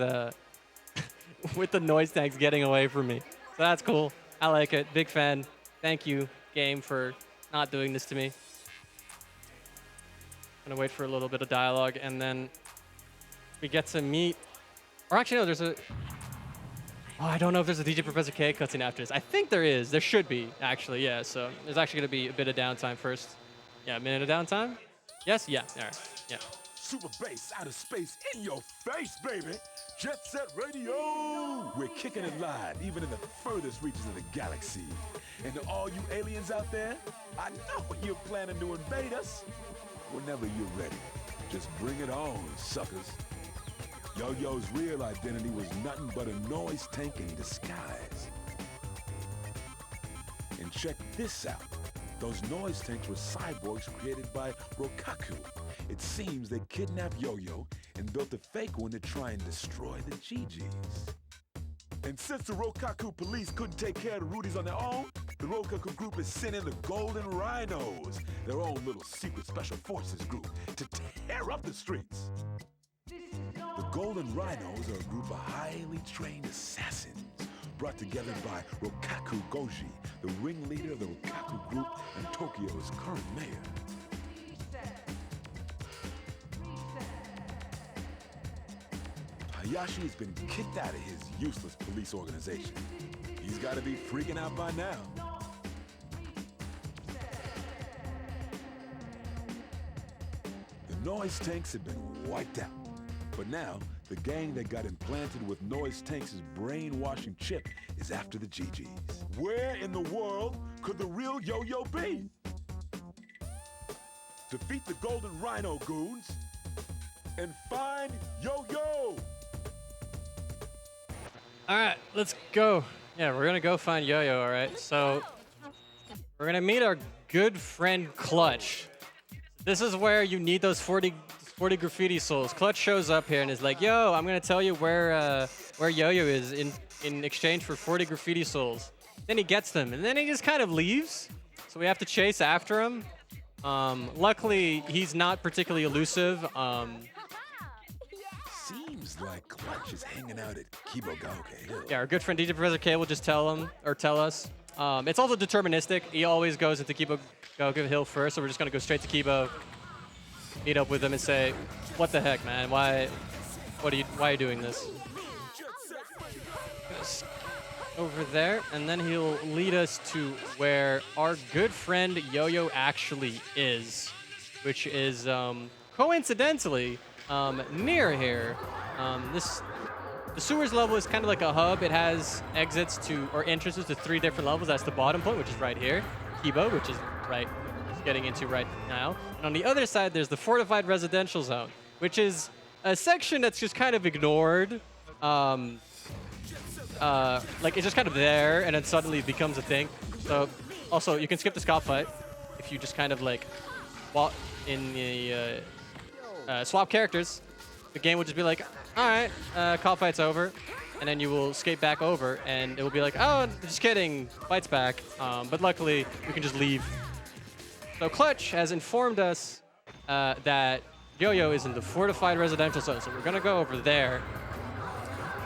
with the noise tanks getting away from me. So that's cool. I like it. Big fan. Thank you, game, for not doing this to me. Gonna wait for a little bit of dialogue, and then we get to meet. Or actually, no, there's a. Oh, I don't know if there's a DJ Professor K cutscene after this. I think there is. There should be, actually. Yeah. So there's actually gonna be a bit of downtime first. Yeah, a minute of downtime. Yes. Yeah. All right. Yeah. Super bass out of space in your face, baby. Jet Set Radio. We're kicking it live, even in the furthest reaches of the galaxy. And to all you aliens out there, I know you're planning to invade us. Whenever you're ready, just bring it on, suckers. Yo-Yo's real identity was nothing but a noise tank in disguise. And check this out. Those noise tanks were cyborgs created by Rokaku. It seems they kidnapped Yo-Yo and built a fake one to try and destroy the GGs. And since the Rokaku police couldn't take care of the Rudies on their own, the Rokaku group is sending the Golden Rhinos, their own little secret special forces group, to tear up the streets. The Golden Rhinos are a group of highly trained assassins brought together by Rokaku Goji, the ringleader of the Rokaku group and Tokyo's current mayor. Hayashi has been kicked out of his useless police organization. He's got to be freaking out by now. The noise tanks have been wiped out. But now, the gang that got implanted with noise tanks' brainwashing chip is after the GGs. Where in the world could the real Yo-Yo be? Defeat the Golden Rhino goons and find Yo-Yo. All right, let's go. Yeah, we're gonna go find Yo-Yo. All right, so we're gonna meet our good friend Clutch. This is where you need those 40 graffiti souls. Clutch shows up here and is like, "Yo, I'm gonna tell you where Yo-Yo is in exchange for 40 graffiti souls." Then he gets them, and then he just kind of leaves. So we have to chase after him. Luckily, he's not particularly elusive. Seems like Clutch is hanging out at Kibogaoke Hill. Yeah, our good friend DJ Professor K will just tell us. It's also deterministic. He always goes into Kibogaoke Hill first, so we're just gonna go straight to Kibo, meet up with him, and say, "What the heck, man? Why are you doing this?" Over there, and then he'll lead us to where our good friend Yo-Yo actually is, which is coincidentally near here. The sewers level is kind of like a hub. It has exits to, or entrances to 3 different levels. That's the bottom point, which is right here. Kibo, which is right, just getting into right now. And on the other side, there's the fortified residential zone, which is a section that's just kind of ignored. Like it's just kind of there, and then suddenly it becomes a thing. So, also you can skip the Scott fight if you just kind of like walk in the swap characters. The game will just be like, all right, cop fight's over, and then you will skate back over, and it will be like, oh, just kidding, fight's back. But luckily, we can just leave. So Clutch has informed us that Yo-Yo is in the fortified residential zone, so we're gonna go over there.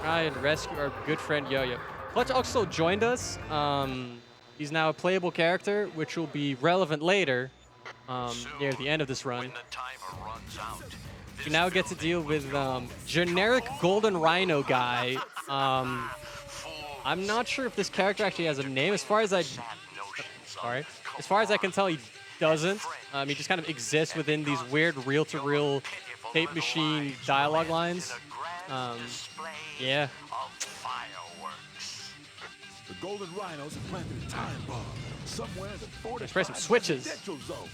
Try and rescue our good friend Yo-Yo. Clutch also joined us. He's now a playable character, which will be relevant later, near the end of this run. You now get to deal with generic Golden Rhino guy. I'm not sure if this character actually has a name. As far as I can tell, he doesn't. He just kind of exists within these weird reel-to-reel tape machine dialogue lines. Yeah. The Golden Rhinos have planted a time bomb somewhere in the fortified spray some switches. residential zone.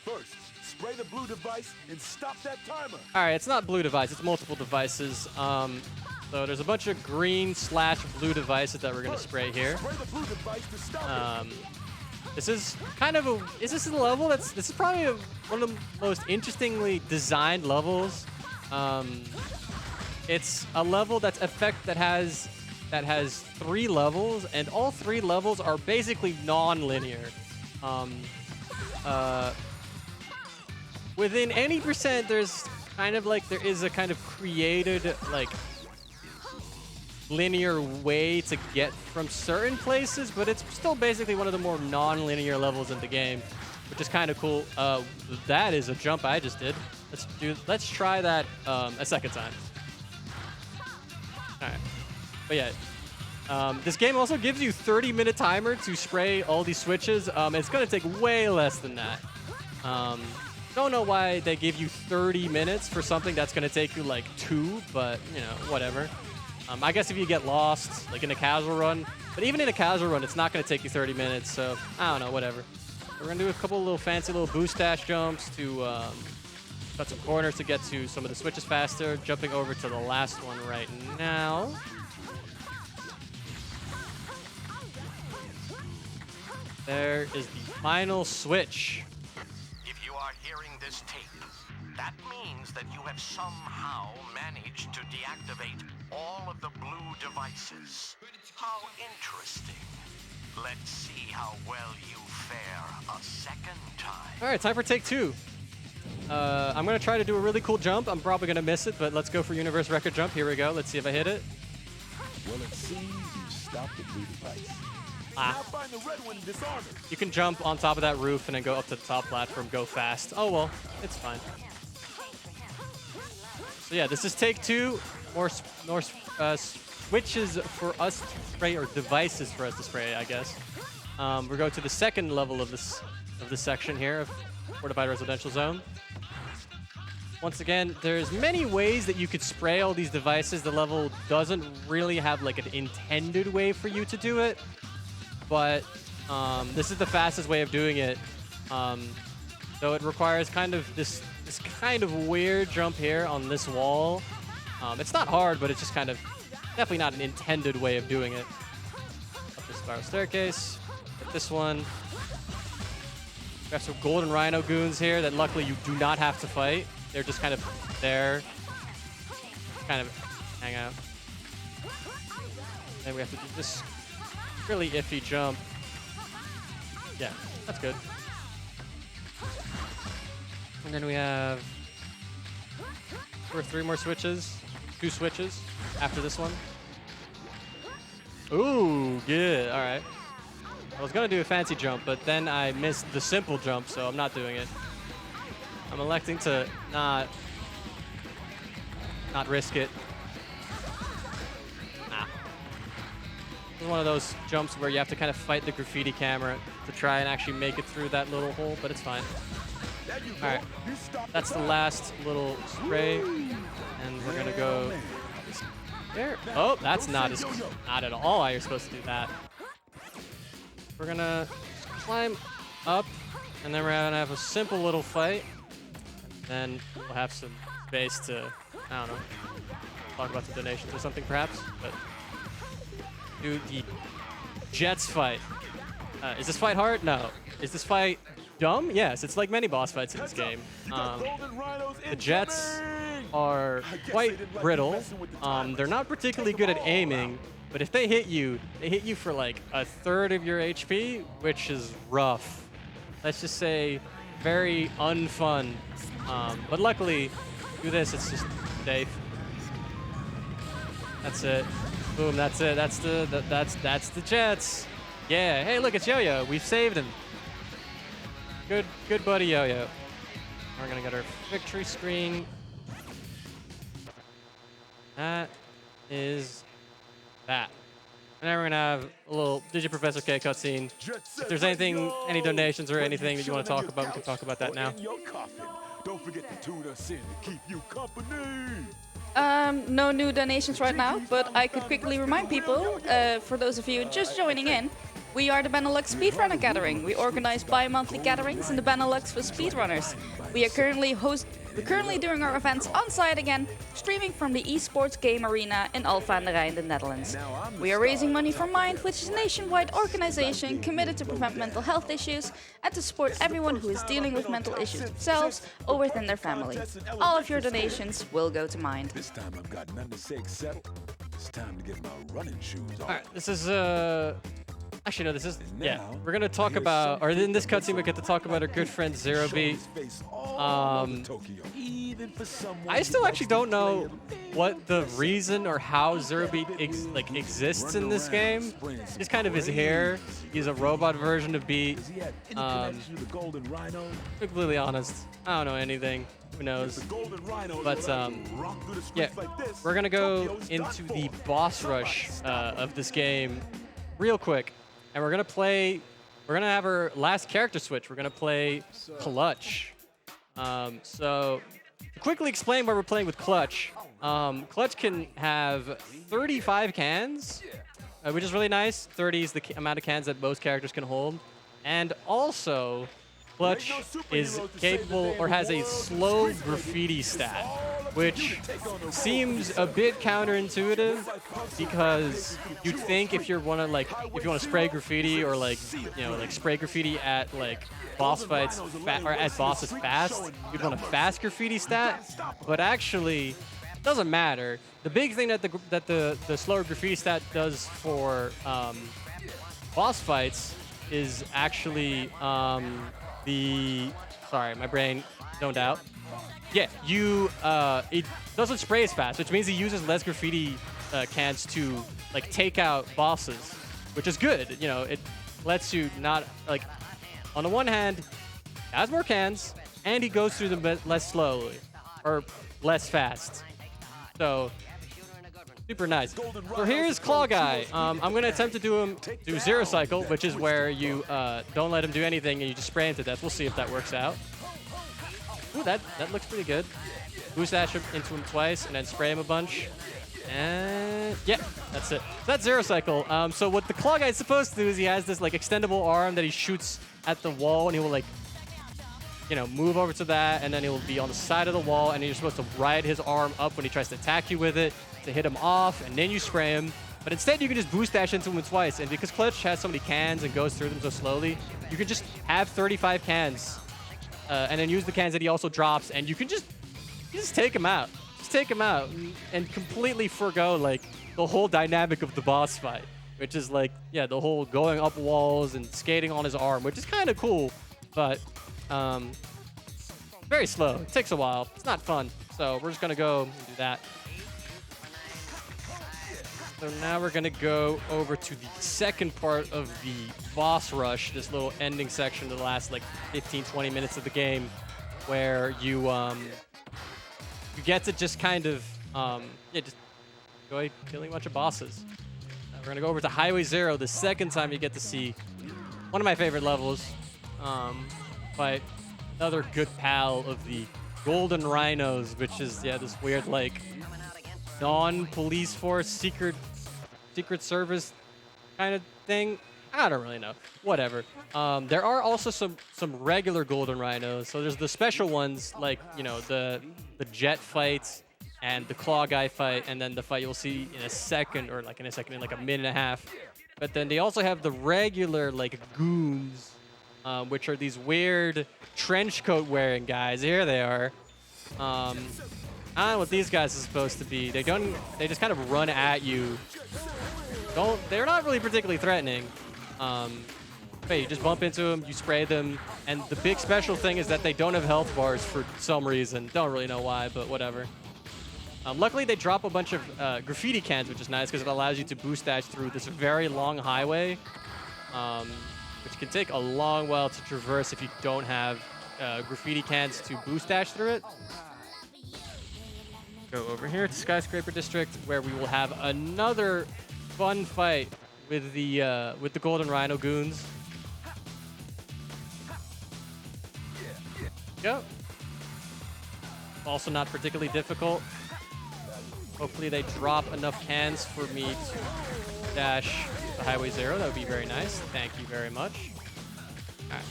First, spray the blue device and stop that timer. All right, it's not blue device, it's multiple devices. So there's a bunch of green/blue devices that we're gonna spray here. Spray the blue device to stop it. This is kind of this a level this is probably one of the most interestingly designed levels. It's a level that has 3 levels, and all 3 levels are basically non-linear. Within any percent, there's kind of like there is a kind of created like linear way to get from certain places, but it's still basically one of the more non-linear levels in the game, which is kind of cool. That is a jump I just did. Let's try that a second time. All right, but yeah, this game also gives you 30-minute timer to spray all these switches. It's gonna take way less than that. Don't know why they give you 30 minutes for something that's gonna take you like 2, but you know, whatever. I guess if you get lost, like in a casual run, but even in a casual run, it's not gonna take you 30 minutes, so I don't know, whatever. We're gonna do a couple of little fancy little boost dash jumps to cut some corners to get to some of the switches faster, jumping over to the last one right now. There is the final switch. If you are hearing this tape, that means that you have somehow managed to deactivate all of the blue devices. How interesting. Let's see how well you fare a second time. All right, time for take 2. I'm gonna try to do a really cool jump. I'm probably gonna miss it, but let's go for universe record jump. Here we go. Let's see if I hit it. Well, it seems you stopped the blue device. Ah. Now find the red one and disarm it. You can jump on top of that roof and then go up to the top platform, go fast. Oh well, it's fine. So yeah, this is take 2. More switches for us to spray, or devices for us to spray, I guess. We'll go to the second level of this section here of fortified residential zone. Once again, there's many ways that you could spray all these devices. The level doesn't really have like an intended way for you to do it, but this is the fastest way of doing it. So it requires kind of this this kind of weird jump here on this wall. It's not hard, but it's just kind of definitely not an intended way of doing it. Up this spiral staircase. Hit this one. We have some golden rhino goons here that luckily you do not have to fight. They're just kind of there. Kind of hang out. And we have to do this really iffy jump. Yeah, that's good. And then we have 2 or 3 more switches. 2 switches after this one. Ooh, good. All right. I was going to do a fancy jump, but then I missed the simple jump, so I'm not doing it. I'm electing to not risk it. Nah. This is one of those jumps where you have to kind of fight the graffiti camera to try and actually make it through that little hole, but it's fine. All right, that's the last little spray, and we're gonna go there. Oh, that's not at all how you're supposed to do that. We're gonna climb up, and then we're gonna have a simple little fight. Then we'll have some space to, I don't know, talk about some donations or something perhaps. But do the Jets fight. Is this fight hard? No. Is this fight dumb? Yes, it's like many boss fights in this game. The Jets are quite brittle. They're not particularly good at aiming, but if they hit you for like 1/3 of your HP, which is rough. Let's just say very unfun. But luckily, do this, it's just safe. That's it. Boom, that's it. That's the Jets. Yeah, hey, look, it's Yo-Yo. We've saved him. Good buddy Yo-Yo. We're gonna get our victory screen. That is that. And then we're gonna have a little Digi Professor K cutscene. If there's anything, any donations or anything that you want to talk about, we can talk about that now. Don't forget to tune us in to keep you company. No new donations right now, but I could quickly remind people, for those of you just joining in, we are the Benelux Speedrunner Gathering. We organize bi-monthly gatherings in the Benelux for speedrunners. We are currently doing our events on site again, streaming from the esports game arena in Alphen aan den Rijn, the Netherlands. We are raising money for Mind, which is a nationwide organization committed to prevent mental health issues and to support everyone who is dealing with mental issues themselves or within their family. All of your donations will go to Mind. This time I've got nothing to say except it's time to get my running shoes on. All right, this is actually, no, this is, yeah. We're going to talk about, or in this cutscene, we get to talk about our good friend Zero Beat. I still actually don't know what the reason or how Zero Beat exists in this game. He just kind of is here. He's a robot version of Beat. To be completely honest, I don't know anything. Who knows? But yeah, we're going to go into the boss rush of this game real quick. And we're gonna have our last character switch. We're gonna play Clutch. So to quickly explain why we're playing with Clutch. Clutch can have 35 cans, which is really nice. 30 is the amount of cans that most characters can hold. And also, Clutch is capable or has a slow graffiti stat, which seems a bit counterintuitive because you'd think if you want to spray graffiti or spray graffiti at boss fights or at bosses fast, you'd want a fast graffiti stat, but actually it doesn't matter. The big thing that the slower graffiti stat does for boss fights is actually sorry, my brain zoned out. Yeah, it doesn't spray as fast, which means it uses less graffiti cans to take out bosses, which is good. You know, it lets you not on the one hand, it has more cans, and he goes through them less slowly or less fast. So super nice. So here's Claw Guy. I'm gonna attempt to do Zero Cycle, which is where you don't let him do anything and you just spray him to death. We'll see if that works out. Ooh, that looks pretty good. Boost dash into him twice and then spray him a bunch. And yeah, that's it. So that's Zero Cycle. So what the Claw Guy is supposed to do is he has this extendable arm that he shoots at the wall, and he will you know, move over to that, and then he'll be on the side of the wall, and you're supposed to ride his arm up when he tries to attack you with it to hit him off, and then you spray him. But instead, you can just boost dash into him twice, and because Clutch has so many cans and goes through them so slowly, you can just have 35 cans, and then use the cans that he also drops, and you can just take him out. Just take him out and completely forgo, like, the whole dynamic of the boss fight, which is, like, yeah, the whole going up walls and skating on his arm, which is kind of cool, but very slow. It takes a while. It's not fun. So we're just going to go and do that. So now we're going to go over to the second part of the boss rush, this little ending section of the last, like, 15, 20 minutes of the game, where you get to just kind of, just enjoy killing a bunch of bosses. We're going to go over to Highway 0, the second time you get to see one of my favorite levels, fight another good pal of the Golden Rhinos, which is, this weird, like, non-police force, secret service kind of thing. I don't really know. Whatever. There are also some regular Golden Rhinos. So there's the special ones, like, you know, the jet fights and the claw guy fight, and then the fight you'll see in a second, or like in a second, in like a minute and a half. But then they also have the regular, like, goons, which are these weird trench coat wearing guys. Here they are. I don't know what these guys are supposed to be. They just kind of run at you. They're not really particularly threatening. But you just bump into them, you spray them, and the big special thing is that they don't have health bars for some reason. Don't really know why, but whatever. Luckily, they drop a bunch of graffiti cans, which is nice because it allows you to boost dash through this very long highway, which can take a long while to traverse if you don't have graffiti cans to boost dash through it. Go over here to Skyscraper District, where we will have another fun fight with the Golden Rhino goons. Go. Also not particularly difficult. Hopefully they drop enough cans for me to dash the Highway 0. That would be very nice. Thank you very much. All right.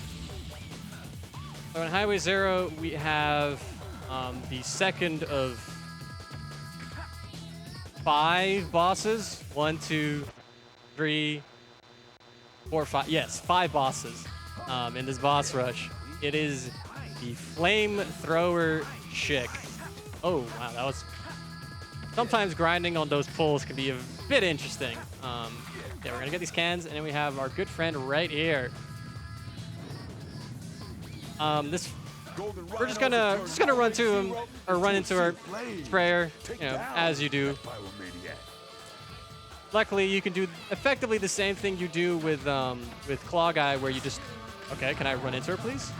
So in Highway 0, we have the second of 5 bosses. 1, 2, 3, 4, 5. Yes, 5 bosses in this boss rush. It is the Flamethrower Chick. Oh, wow, that was... Sometimes grinding on those pulls can be a bit interesting. Yeah, we're gonna get these cans, and then we have our good friend right here. We're just gonna run to him, or run into our sprayer, you know, as you do. Luckily, you can do effectively the same thing you do with Claw Guy, where you just, okay, can I run into her, please?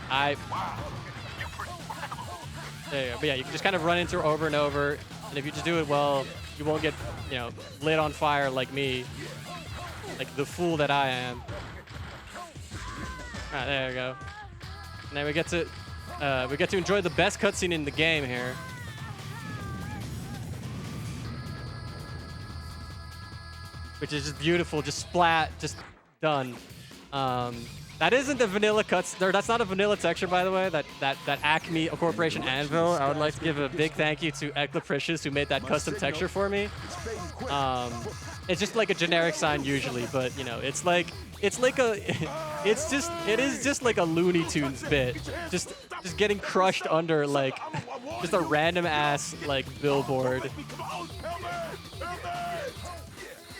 There you go. But yeah, you can just kind of run into her over and over. And if you just do it well, you won't get, you know, lit on fire like me, like the fool that I am. All right, there you go. And then we get to enjoy the best cutscene in the game here. Which is just beautiful, just splat, just done. That isn't the vanilla cuts. That's not a vanilla texture, by the way. That Acme Corporation Anvil. I would like to give a big thank you to Eclapricious, who made that custom texture for me. It's just like a generic sign usually, but you know, it is just like a Looney Tunes bit, just getting crushed under like just a random ass like billboard.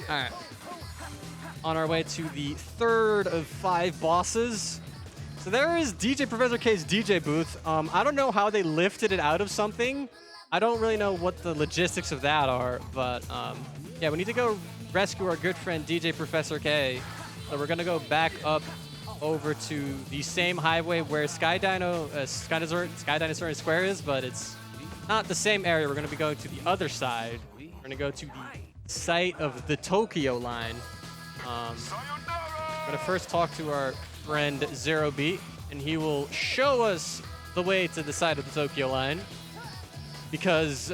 All right. On our way to the third of 5 bosses. So there is DJ Professor K's DJ booth. I don't know how they lifted it out of something. I don't really know what the logistics of that are, but yeah, we need to go rescue our good friend DJ Professor K. So we're gonna go back up over to the same highway where Sky Dinosaur Square is, but it's not the same area. We're gonna be going to the other side. We're gonna go to the site of the Tokyo line. I'm going to first talk to our friend Zero Beat, and he will show us the way to the side of the Tokyo line. Because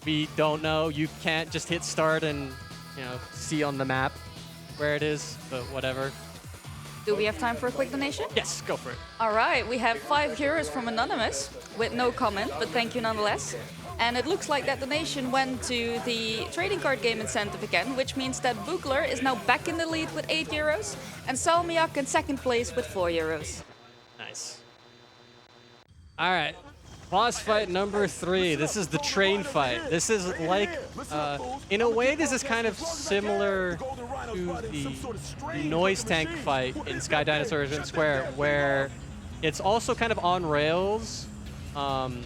we don't know, you can't just hit start and, you know, see on the map where it is, but whatever. Do we have time for a quick donation? Yes, go for it. All right, we have 5 euros from Anonymous with no comment, but thank you nonetheless. And it looks like that donation went to the trading card game incentive again, which means that Bugler is now back in the lead with 8 euros and Salmiak in second place with 4 euros. Nice. All right. Boss fight number 3. This is the train fight. This is like, in a way, this is kind of similar to the noise tank fight in Sky Dinosaur Regent Square, where it's also kind of on rails, and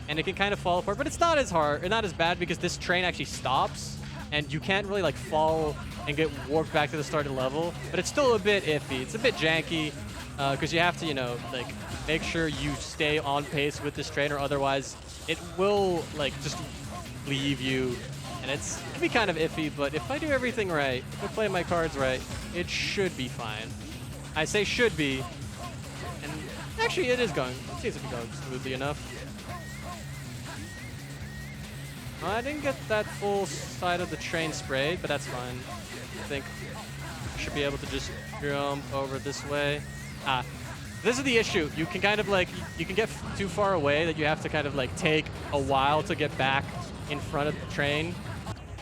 it can kind of fall apart, but it's not as hard, or not as bad, because this train actually stops, and you can't really like fall and get warped back to the starting level, but it's still a bit iffy. It's a bit janky, because you have to, you know, like, make sure you stay on pace with this train, or otherwise it will like just leave you, and it can be kind of iffy. But if I do everything right, if I play my cards right, it should be fine. I say should be, and actually it is going. It seems to be going smoothly enough. I didn't get that full side of the train sprayed, but that's fine. I think I should be able to just jump over this way. This is the issue. You can kind of like, you can get too far away that you have to kind of like take a while to get back in front of the train.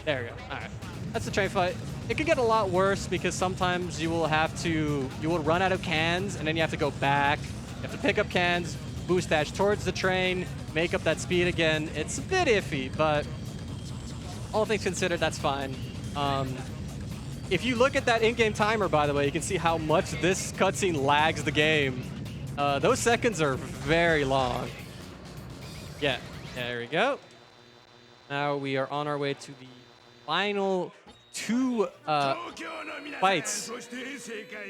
There we go. All right. That's the train fight. It can get a lot worse because sometimes you will run out of cans and then you have to go back. You have to pick up cans, boost dash towards the train, make up that speed again. It's a bit iffy, but all things considered, that's fine. If you look at that in-game timer, by the way, you can see how much this cutscene lags the game. Those seconds are very long. Yeah, there we go. Now we are on our way to the final 2 fights.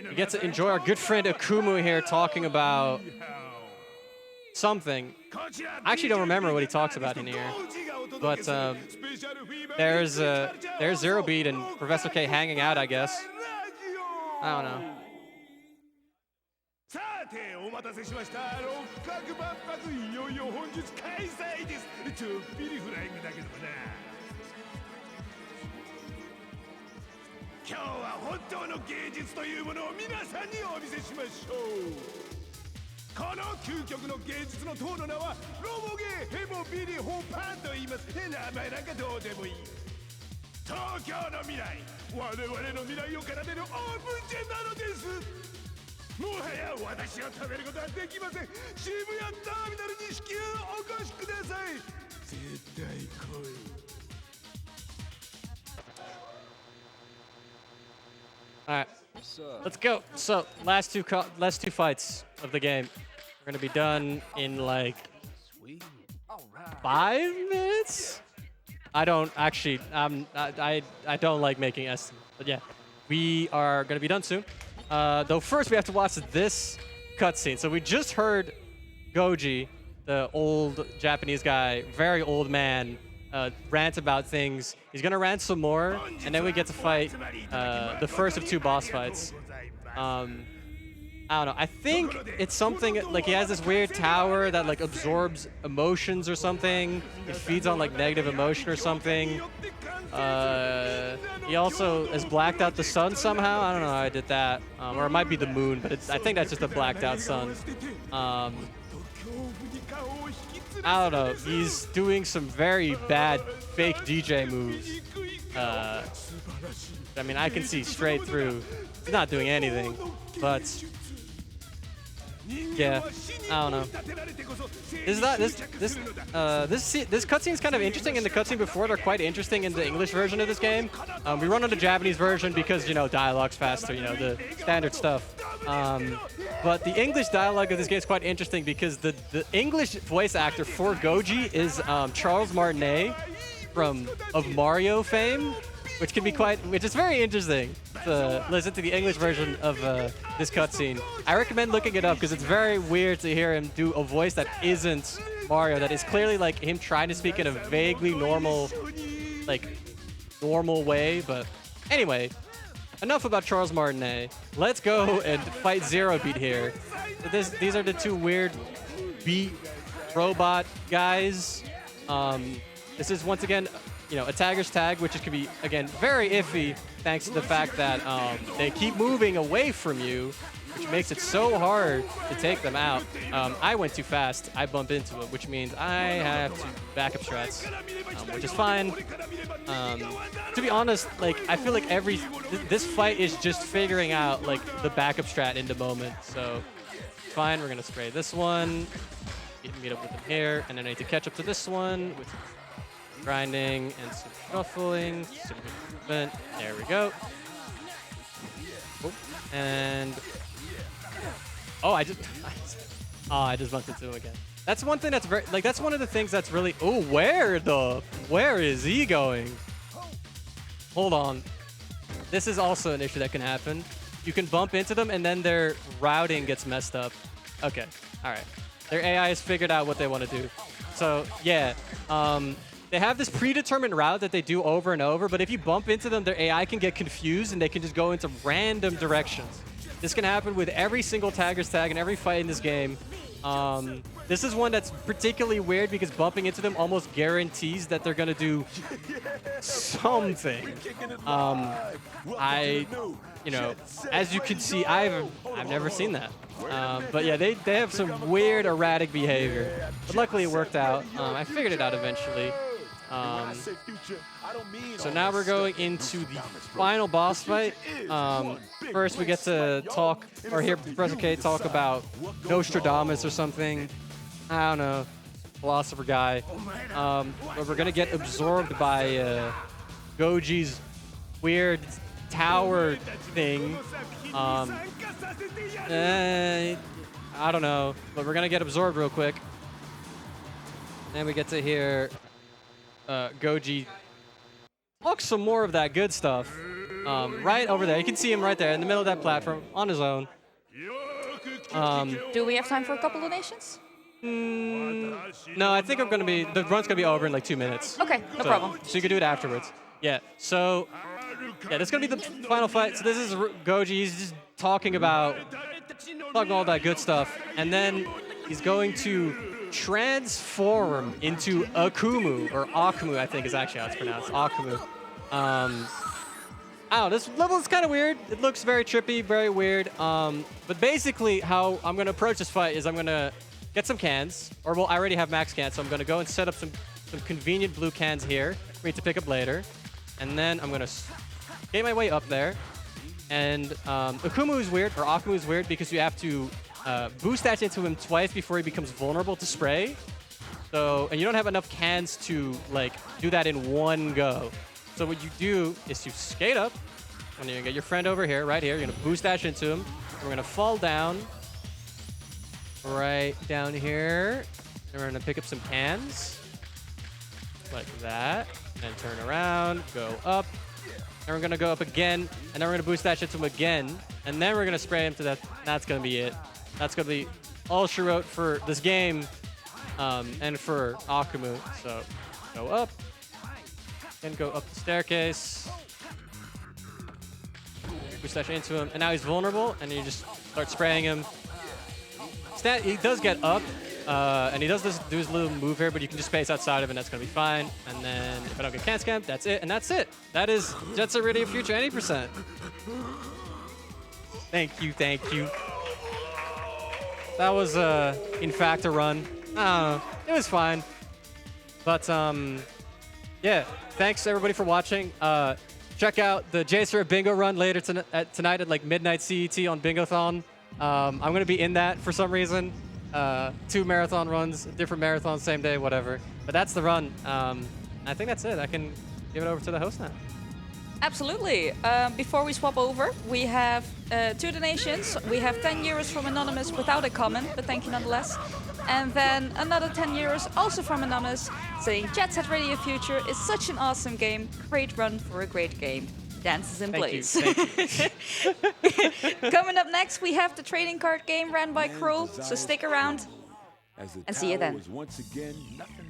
We get to enjoy our good friend Akumu here talking about something. I actually don't remember what he talks about in here. But there's Zero Beat and Professor K hanging out, I guess. I don't know. さてお待たせしました六角万博いよいよ本日開催ですちょっぴりフライングだけどもな今日は本当の芸術というものを皆さんにお見せしましょうこの究極の芸術の塔の名はロボゲーヘモビリホパンと言います名前なんかどうでもいい東京の未来我々の未来を奏でるオープンジェンなのですもはや私を食べることはできません渋谷ターミナルに至急お越しください絶対来い All right, let's go. So last two fights of the game. We're gonna be done in like 5 minutes. I don't actually. I don't like making estimates, but yeah, we are gonna be done soon. Though first we have to watch this cutscene. So we just heard Goji, the old Japanese guy, very old man, rant about things. He's gonna rant some more, and then we get to fight the first of 2 boss fights. I don't know. I think it's something like he has this weird tower that like absorbs emotions or something. It feeds on like negative emotion or something. He also has blacked out the sun somehow. I don't know how I did that. Or it might be the moon, but I think that's just a blacked out sun. I don't know. He's doing some very bad fake DJ moves. I mean, I can see straight through. He's not doing anything, but yeah, I don't know. This cutscene is kind of interesting, and the cutscene before it are quite interesting in the English version of this game. We run on the Japanese version because, you know, dialogue's faster, you know, the standard stuff. But the English dialogue of this game is quite interesting because the English voice actor for Goji is Charles Martinet of Mario fame, which is very interesting to listen to the English version of this cutscene. I recommend looking it up because it's very weird to hear him do a voice that isn't Mario, that is clearly like him trying to speak in a vaguely normal way. But anyway, enough about Charles Martinet. Let's go and fight Zero Beat here. So these are the 2 weird beat robot guys. This is once again, you know, a tagger's tag, which can be, again, very iffy thanks to the fact that they keep moving away from you. which makes it so hard to take them out. I went too fast. I bumped into it, which means I have to backup strats, which is fine. To be honest, like I feel like this fight is just figuring out like the backup strat in the moment. So fine, we're gonna spray this one, meet up with him here, and then I need to catch up to this one with grinding and some shuffling. There we go. Oh, and I just bumped into him again. That's one thing that's that's one of the things that's really. Oh, where is he going? Hold on. This is also an issue that can happen. You can bump into them and then their routing gets messed up. Okay, all right. Their AI has figured out what they want to do. So yeah, they have this predetermined route that they do over and over, but if you bump into them, their AI can get confused and they can just go into random directions. This can happen with every single tagger's tag and every fight in this game. This is one that's particularly weird because bumping into them almost guarantees that they're gonna do something. You know, as you can see, I've never seen that. But yeah, they have some weird erratic behavior. But luckily it worked out. I figured it out eventually. So now we're going into the final boss fight. First we get to talk, or hear Professor K talk about Nostradamus or something. I don't know, philosopher guy. But we're gonna get absorbed by Goji's weird tower thing. I don't know, but we're gonna get absorbed real quick. And we get to hear Goji talk some more of that good stuff. Right over there. You can see him right there in the middle of that platform on his own. Do we have time for a couple donations? No, I think the run's gonna be over in like 2 minutes. Okay, no problem. So you can do it afterwards. Yeah, so yeah, this is gonna be the final fight. So this is Goji, he's just talking all that good stuff. And then he's going to transform into Akumu, or Akumu, I think is actually how it's pronounced. Akumu. I don't know, this level is kind of weird. It looks very trippy, very weird. But basically how I'm gonna approach this fight is I'm gonna get some cans, or well, I already have max cans, so I'm gonna go and set up some convenient blue cans here for me to pick up later. And then I'm gonna get my way up there. And Akumu is weird, or Akumu is weird, because you have to boost dash into him twice before he becomes vulnerable to spray. So, and you don't have enough cans to like do that in one go. So what you do is you skate up, and you're gonna get your friend over here, right here. You're gonna boost dash into him. And we're gonna fall down, right down here. And we're gonna pick up some cans, like that, and turn around, go up. And we're gonna go up again, and then we're gonna boost dash into him again, and then we're gonna spray him to death. That's gonna be it. That's gonna be all she wrote for this game, and for Akumu. So go up, and go up the staircase. Boost dash into him, and now he's vulnerable, and you just start spraying him. He does get up, and he does do his little move here, but you can just space outside of it, and that's gonna be fine. And then if I don't get can scam, that's it, and that's it. That is Jet Set Radio Future 80%. Thank you, thank you. That was, in fact, a run. I don't know. It was fine. But, yeah. Thanks, everybody, for watching. Check out the JSR Bingo run later tonight at, like, midnight CET on Bingothon. I'm going to be in that for some reason. 2 marathon runs, different marathons, same day, whatever. But that's the run. I think that's it. I can give it over to the host now. Absolutely. Before we swap over, we have 2 donations. We have 10 euros from Anonymous without a comment, but thank you nonetheless. And then another 10 euros also from Anonymous saying Jet Set Radio Future is such an awesome game. Great run for a great game. Dances in place. Thank you. Coming up next, we have the trading card game ran by Kroll, so stick around and see you then. Once again, nothing